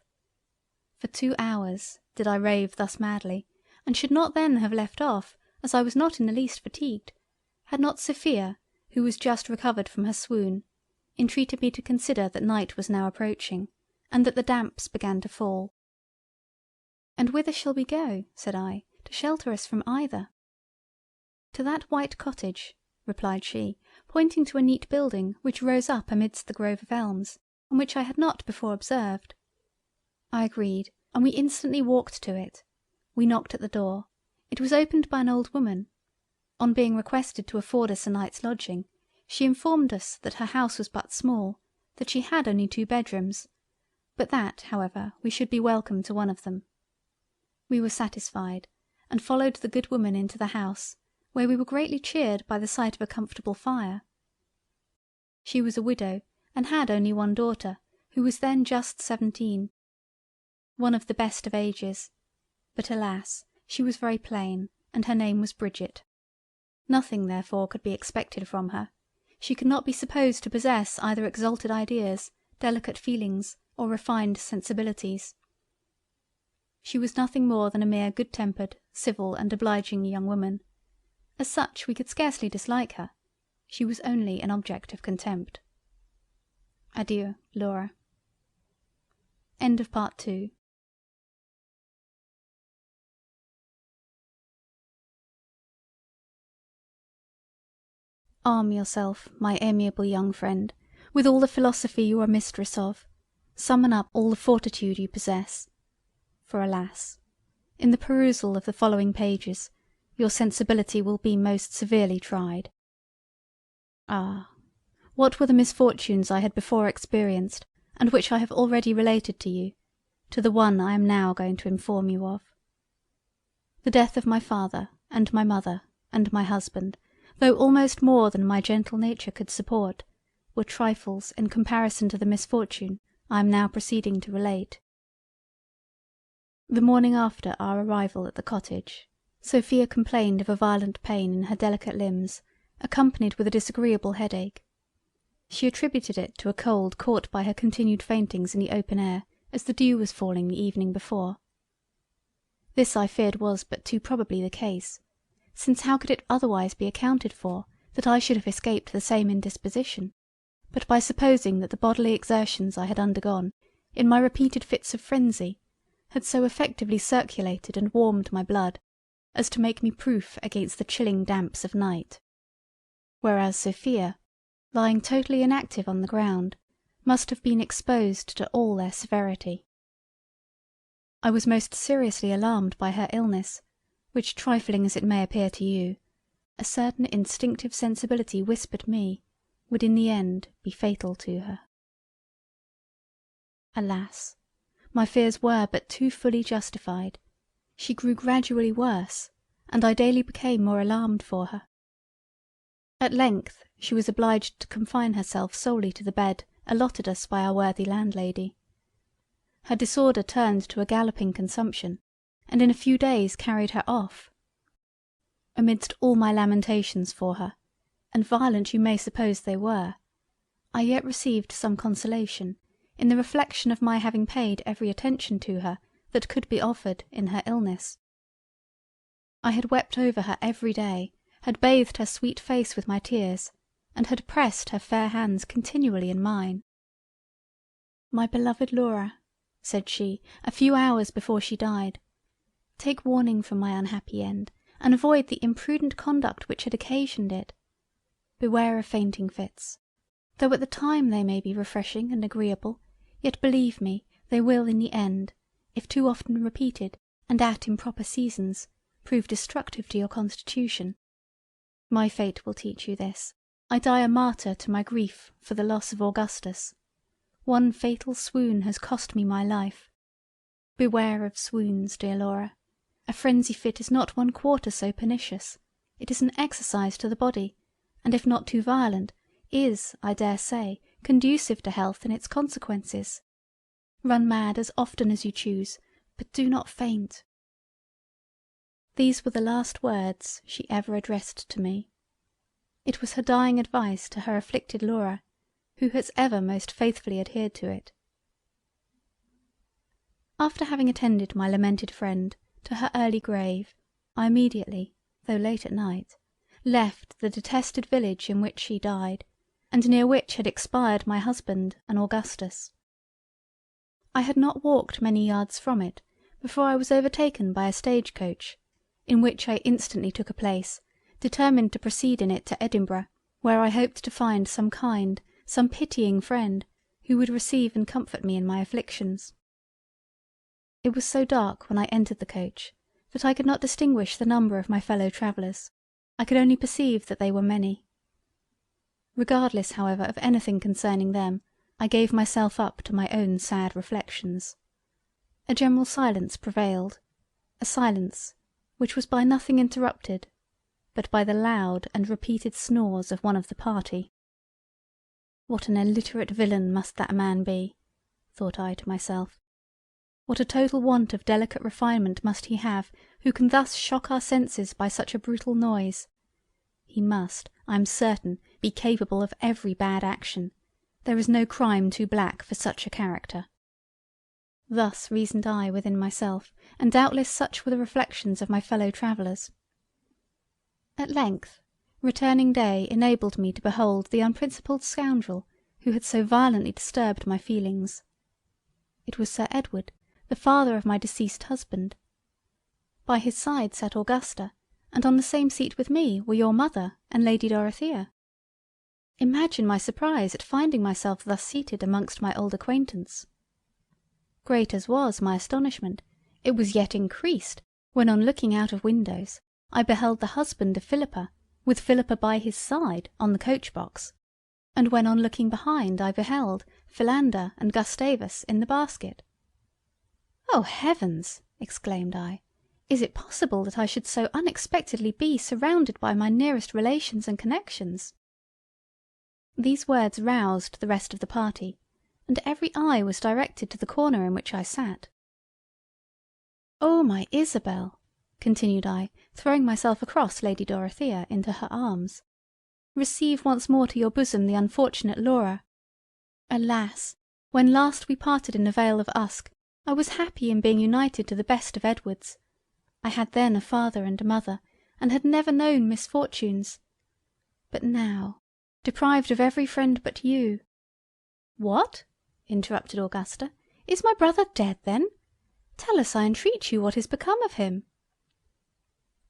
For 2 hours did I rave thus madly, and should not then have left off, as I was not in the least fatigued, had not Sophia, who was just recovered from her swoon, entreated me to consider that night was now approaching, and that the damps began to fall. And whither shall we go, said I, to shelter us from either? To that white cottage, replied she, pointing to a neat building which rose up amidst the grove of elms, and which I had not before observed. I agreed, and we instantly walked to it. We knocked at the door. It was opened by an old woman. On being requested to afford us a night's lodging, she informed us that her house was but small, that she had only 2 bedrooms, but that, however, we should be welcome to one of them. We were satisfied, and followed the good woman into the house, where we were greatly cheered by the sight of a comfortable fire. She was a widow, and had only one daughter, who was then just 17. One of the best of ages, but alas, she was very plain, and her name was Bridget. Nothing therefore could be expected from her. She could not be supposed to possess either exalted ideas, delicate feelings, or refined sensibilities. She was nothing more than a mere good-tempered, civil and obliging young woman. As such we could scarcely dislike her. She was only an object of contempt. Adieu, Laura. End of Part 2. Arm yourself, my amiable young friend, with all the philosophy you are mistress of, summon up all the fortitude you possess; for alas! in the perusal of the following pages your sensibility will be most severely tried. Ah! what were the misfortunes I had before experienced, and which I have already related to you, to the one I am now going to inform you of. The death of my father, and my mother, and my husband, though almost more than my gentle nature could support, were trifles in comparison to the misfortune I am now proceeding to relate. The morning after our arrival at the cottage, Sophia complained of a violent pain in her delicate limbs, accompanied with a disagreeable headache. She attributed it to a cold caught by her continued faintings in the open air, as the dew was falling the evening before. This I feared was but too probably the case, since how could it otherwise be accounted for that I should have escaped the same indisposition, but by supposing that the bodily exertions I had undergone, in my repeated fits of frenzy, had so effectively circulated and warmed my blood, as to make me proof against the chilling damps of night; whereas Sophia, lying totally inactive on the ground, must have been exposed to all their severity. I was most seriously alarmed by her illness, which, trifling as it may appear to you, a certain instinctive sensibility whispered me would in the end be fatal to her. Alas! my fears were but too fully justified. She grew gradually worse, and I daily became more alarmed for her. At length she was obliged to confine herself solely to the bed allotted us by our worthy landlady. Her disorder turned to a galloping consumption, and in a few days carried her off. Amidst all my lamentations for her, and violent you may suppose they were, I yet received some consolation in the reflection of my having paid every attention to her that could be offered in her illness. I had wept over her every day, had bathed her sweet face with my tears, and had pressed her fair hands continually in mine. "My beloved Laura," said she, a few hours before she died, "take warning from my unhappy end, and avoid the imprudent conduct which had occasioned it. Beware of fainting fits. Though at the time they may be refreshing and agreeable, yet believe me they will in the end, if too often repeated, and at improper seasons, prove destructive to your constitution. My fate will teach you this. I die a martyr to my grief for the loss of Augustus. One fatal swoon has cost me my life. Beware of swoons, dear Laura. A frenzy fit is not 1/4 so pernicious. It is an exercise to the body, and if not too violent, is, I dare say, conducive to health in its consequences. Run mad as often as you choose, but do not faint." These were the last words she ever addressed to me. It was her dying advice to her afflicted Laura, who has ever most faithfully adhered to it. After having attended my lamented friend to her early grave, I immediately, though late at night, left the detested village in which she died, and near which had expired my husband and Augustus. I had not walked many yards from it before I was overtaken by a stage coach, in which I instantly took a place, determined to proceed in it to Edinburgh, where I hoped to find some kind, some pitying friend, who would receive and comfort me in my afflictions. It was so dark when I entered the coach that I could not distinguish the number of my fellow travellers. I could only perceive that they were many. Regardless, however, of anything concerning them, I gave myself up to my own sad reflections. A general silence prevailed, a silence which was by nothing interrupted but by the loud and repeated snores of one of the party. What an illiterate villain must that man be, thought I to myself. What a total want of delicate refinement must he have who can thus shock our senses by such a brutal noise. He must, I am certain, be capable of every bad action. There is no crime too black for such a character. Thus reasoned I within myself, and doubtless such were the reflections of my fellow travellers. At length, returning day enabled me to behold the unprincipled scoundrel who had so violently disturbed my feelings. It was Sir Edward, the father of my deceased husband. By his side sat Augusta, and on the same seat with me were your mother and Lady Dorothea. Imagine my surprise at finding myself thus seated amongst my old acquaintance. Great as was my astonishment, it was yet increased when on looking out of windows I beheld the husband of Philippa, with Philippa by his side on the coach box, and when on looking behind I beheld Philander and Gustavus in the basket. "Oh heavens!" exclaimed I, "is it possible that I should so unexpectedly be surrounded by my nearest relations and connections?" These words roused the rest of the party, and every eye was directed to the corner in which I sat. "Oh my Isabel!" continued I, throwing myself across Lady Dorothea into her arms, "receive once more to your bosom the unfortunate Laura. Alas! when last we parted in the Vale of Usk, I was happy in being united to the best of Edwards. I had then a father and a mother, and had never known misfortunes. But now, deprived of every friend but you—" "What!" interrupted Augusta, "is my brother dead then? Tell us, I entreat you, what is become of him?"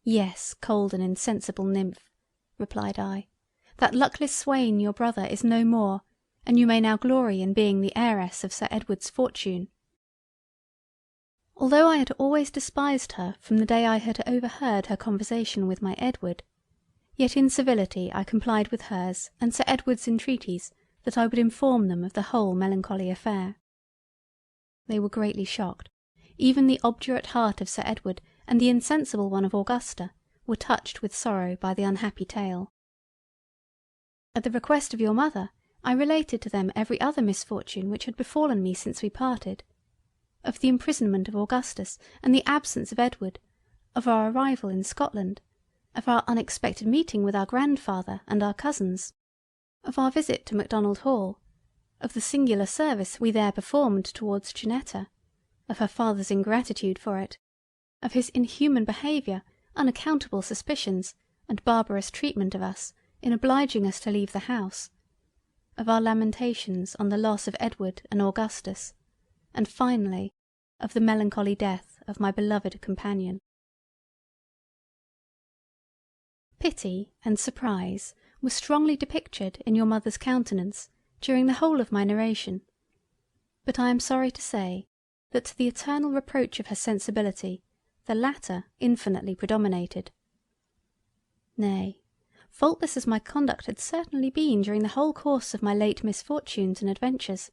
"Yes, cold and insensible nymph," replied I, "that luckless swain your brother is no more, and you may now glory in being the heiress of Sir Edward's fortune." Although I had always despised her from the day I had overheard her conversation with my Edward, yet in civility I complied with hers and Sir Edward's entreaties that I would inform them of the whole melancholy affair. They were greatly shocked. Even the obdurate heart of Sir Edward and the insensible one of Augusta were touched with sorrow by the unhappy tale. At the request of your mother, I related to them every other misfortune which had befallen me since we parted, of the imprisonment of Augustus and the absence of Edward, of our arrival in Scotland, of our unexpected meeting with our grandfather and our cousins, of our visit to Macdonald Hall, of the singular service we there performed towards Janetta, of her father's ingratitude for it, of his inhuman behaviour, unaccountable suspicions, and barbarous treatment of us in obliging us to leave the house, of our lamentations on the loss of Edward and Augustus, and finally of the melancholy death of my beloved companion. Pity and surprise were strongly depictured in your mother's countenance during the whole of my narration, but I am sorry to say that to the eternal reproach of her sensibility the latter infinitely predominated. Nay, faultless as my conduct had certainly been during the whole course of my late misfortunes and adventures,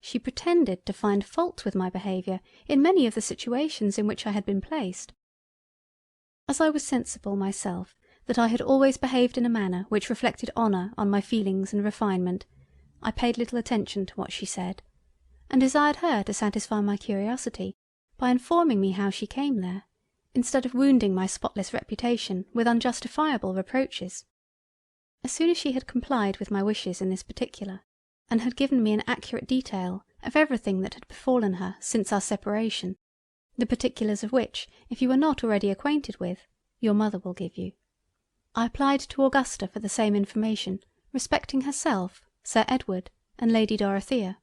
she pretended to find fault with my behaviour in many of the situations in which I had been placed. As I was sensible myself that I had always behaved in a manner which reflected honour on my feelings and refinement, I paid little attention to what she said, and desired her to satisfy my curiosity by informing me how she came there, instead of wounding my spotless reputation with unjustifiable reproaches. As soon as she had complied with my wishes in this particular, and had given me an accurate detail of everything that had befallen her since our separation, the particulars of which, if you are not already acquainted with, your mother will give you, I applied to Augusta for the same information respecting herself, Sir Edward, and Lady Dorothea.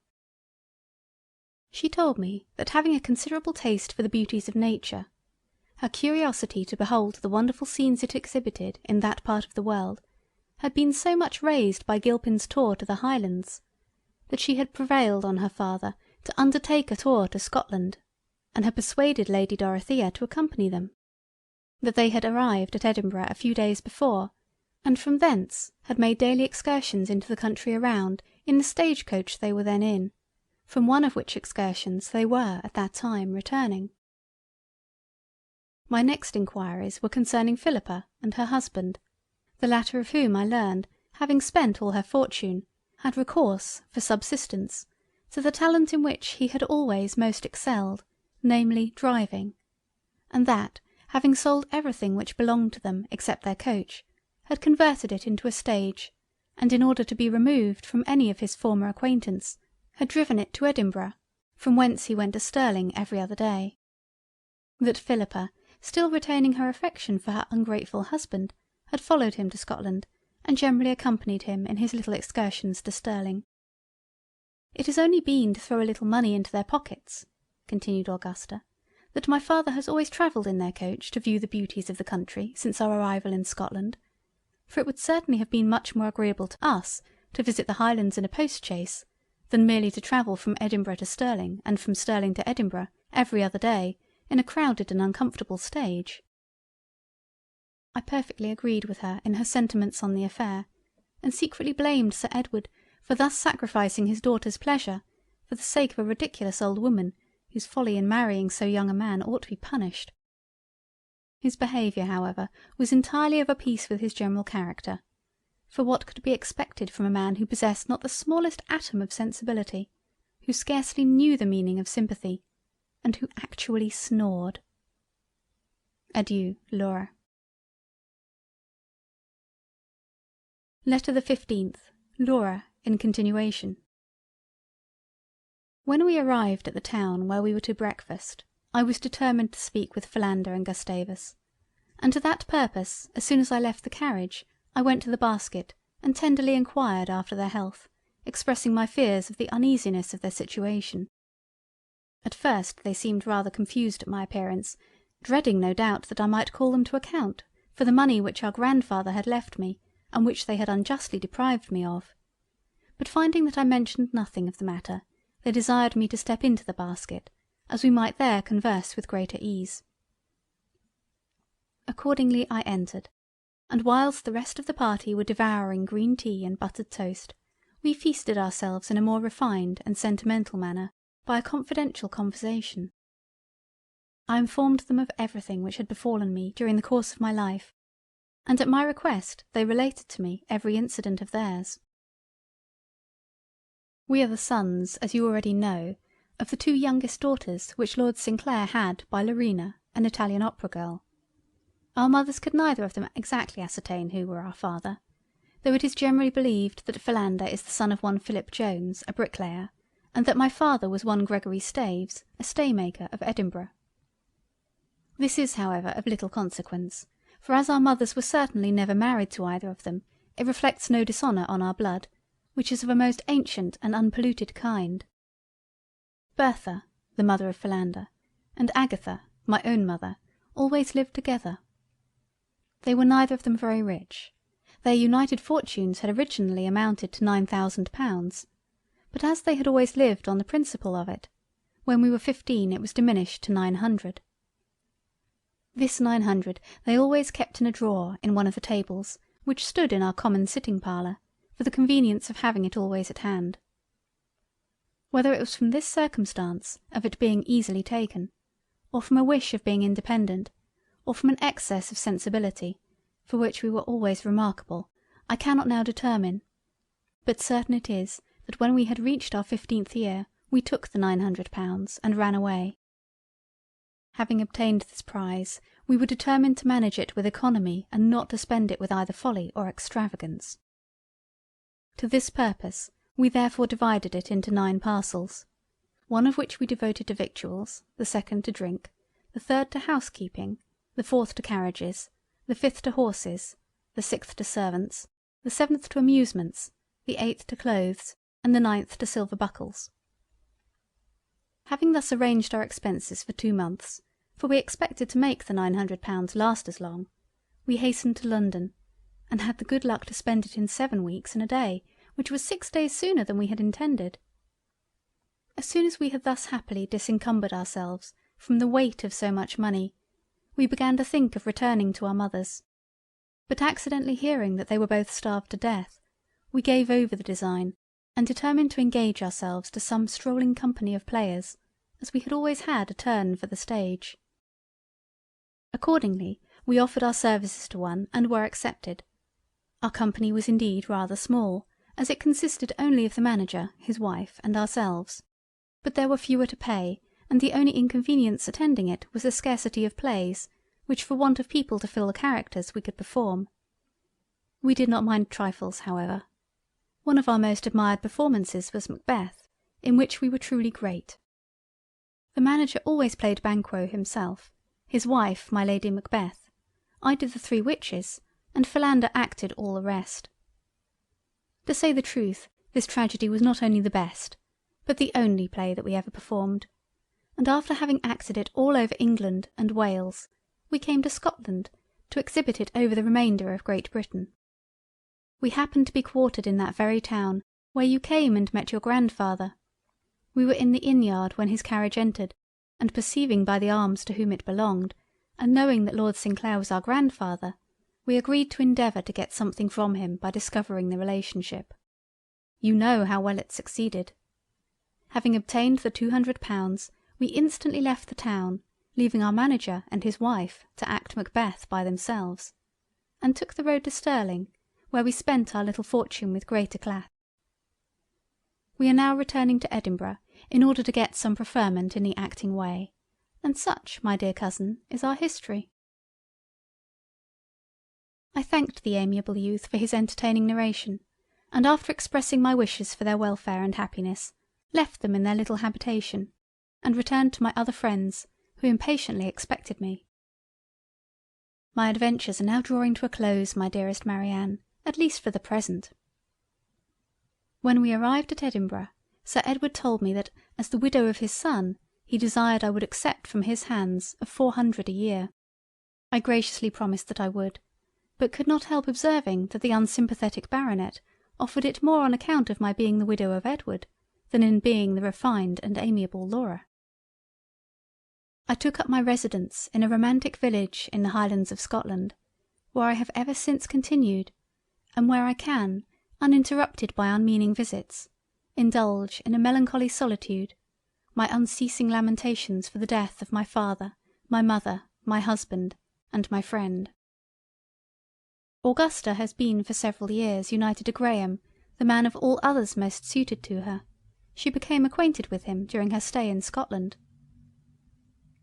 She told me that having a considerable taste for the beauties of nature, her curiosity to behold the wonderful scenes it exhibited in that part of the world had been so much raised by Gilpin's tour to the Highlands, that she had prevailed on her father to undertake a tour to Scotland, and had persuaded Lady Dorothea to accompany them; that they had arrived at Edinburgh a few days before, and from thence had made daily excursions into the country around in the stage coach they were then in, from one of which excursions they were at that time returning. My next inquiries were concerning Philippa and her husband, the latter of whom I learned, having spent all her fortune, had recourse for subsistence to the talent in which he had always most excelled, namely driving, and that, having sold everything which belonged to them except their coach, had converted it into a stage, and in order to be removed from any of his former acquaintance, had driven it to Edinburgh, from whence he went to Stirling every other day. That Philippa, still retaining her affection for her ungrateful husband, had followed him to Scotland, and generally accompanied him in his little excursions to Stirling. "It has only been to throw a little money into their pockets," continued Augusta, "that my father has always travelled in their coach to view the beauties of the country since our arrival in Scotland, for it would certainly have been much more agreeable to us to visit the Highlands in a post-chaise, than merely to travel from Edinburgh to Stirling and from Stirling to Edinburgh every other day in a crowded and uncomfortable stage. I perfectly agreed with her in her sentiments on the affair, and secretly blamed Sir Edward for thus sacrificing his daughter's pleasure for the sake of a ridiculous old woman whose folly in marrying so young a man ought to be punished. His behaviour, however, was entirely of a piece with his general character, for what could be expected from a man who possessed not the smallest atom of sensibility, who scarcely knew the meaning of sympathy, and who actually snored? Adieu, Laura. Letter the 15th. Laura, in continuation. When we arrived at the town where we were to breakfast, I was determined to speak with Philander and Gustavus, and to that purpose, as soon as I left the carriage, I went to the basket and tenderly enquired after their health, expressing my fears of the uneasiness of their situation. At first they seemed rather confused at my appearance, dreading no doubt that I might call them to account for the money which our grandfather had left me, and which they had unjustly deprived me of. But finding that I mentioned nothing of the matter, they desired me to step into the basket, as we might there converse with greater ease. Accordingly I entered, and whilst the rest of the party were devouring green tea and buttered toast, we feasted ourselves in a more refined and sentimental manner by a confidential conversation. I informed them of everything which had befallen me during the course of my life, and at my request they related to me every incident of theirs. We are the sons, as you already know, of the 2 youngest daughters which Lord Sinclair had by Larina, an Italian opera girl. Our mothers could neither of them exactly ascertain who were our father, though it is generally believed that Philander is the son of one Philip Jones, a bricklayer, and that my father was one Gregory Staves, a staymaker of Edinburgh. This is, however, of little consequence, for as our mothers were certainly never married to either of them, it reflects no dishonour on our blood, which is of a most ancient and unpolluted kind. Bertha, the mother of Philander, and Agatha, my own mother, always lived together. They were neither of them very rich. Their united fortunes had originally amounted to £9,000, but as they had always lived on the principal of it, when we were 15 it was diminished to 900. This 900 they always kept in a drawer in one of the tables, which stood in our common sitting parlour, for the convenience of having it always at hand. Whether it was from this circumstance of it being easily taken, or from a wish of being independent, or from an excess of sensibility, for which we were always remarkable, I cannot now determine, but certain it is that when we had reached our 15th year we took the £900 and ran away. Having obtained this prize, we were determined to manage it with economy and not to spend it with either folly or extravagance. To this purpose we therefore divided it into 9 parcels, one of which we devoted to victuals, the second to drink, the third to housekeeping, the 4th to carriages, the 5th to horses, the 6th to servants, the 7th to amusements, the 8th to clothes, and the 9th to silver buckles. Having thus arranged our expenses for 2 months, for we expected to make the £900 last as long, we hastened to London, and had the good luck to spend it in 7 weeks and a day, which was 6 days sooner than we had intended. As soon as we had thus happily disencumbered ourselves from the weight of so much money, we began to think of returning to our mothers, but accidentally hearing that they were both starved to death, we gave over the design, and determined to engage ourselves to some strolling company of players, as we had always had a turn for the stage. Accordingly we offered our services to one, and were accepted. Our company was indeed rather small, as it consisted only of the manager, his wife, and ourselves, but there were fewer to pay, and the only inconvenience attending it was the scarcity of plays, which for want of people to fill the characters we could perform. We did not mind trifles, however. One of our most admired performances was Macbeth, in which we were truly great. The manager always played Banquo himself, his wife my Lady Macbeth, I did the 3 witches, and Philander acted all the rest. To say the truth, this tragedy was not only the best, but the only play that we ever performed, and after having acted it all over England and Wales, we came to Scotland to exhibit it over the remainder of Great Britain. We happened to be quartered in that very town where you came and met your grandfather. We were in the inn-yard when his carriage entered, and perceiving by the arms to whom it belonged, and knowing that Lord Sinclair was our grandfather, we agreed to endeavour to get something from him by discovering the relationship. You know how well it succeeded. Having obtained the £200, we instantly left the town, leaving our manager and his wife to act Macbeth by themselves, and took the road to Stirling, where we spent our little fortune with great eclat. We are now returning to Edinburgh in order to get some preferment in the acting way, and such, my dear cousin, is our history. I thanked the amiable youth for his entertaining narration, and after expressing my wishes for their welfare and happiness, left them in their little habitation, and returned to my other friends, who impatiently expected me. My adventures are now drawing to a close, my dearest Marianne, at least for the present. When we arrived at Edinburgh, Sir Edward told me that, as the widow of his son, he desired I would accept from his hands of 400 a year. I graciously promised that I would, but could not help observing that the unsympathetic baronet offered it more on account of my being the widow of Edward, than in being the refined and amiable Laura. I took up my residence in a romantic village in the Highlands of Scotland, where I have ever since continued, and where I can, uninterrupted by unmeaning visits, indulge in a melancholy solitude my unceasing lamentations for the death of my father, my mother, my husband, and my friend. Augusta has been for several years united to Graham, the man of all others most suited to her. She became acquainted with him during her stay in Scotland.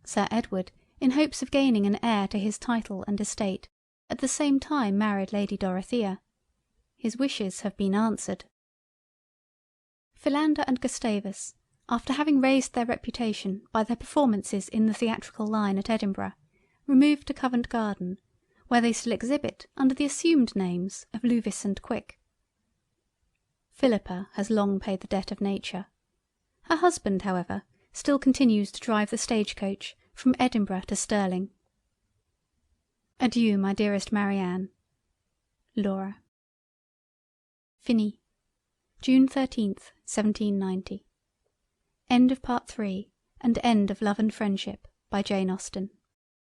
Sir Edward, in hopes of gaining an heir to his title and estate, at the same time married Lady Dorothea. His wishes have been answered. Philander and Gustavus, after having raised their reputation by their performances in the theatrical line at Edinburgh, removed to Covent Garden, where they still exhibit under the assumed names of Luvis and Quick. Philippa has long paid the debt of nature. Her husband, however, still continues to drive the stagecoach from Edinburgh to Stirling. Adieu, my dearest Marianne. Laura. Finis. June 13th, 1790. End of Part 3 and end of Love and Friendship by Jane Austen.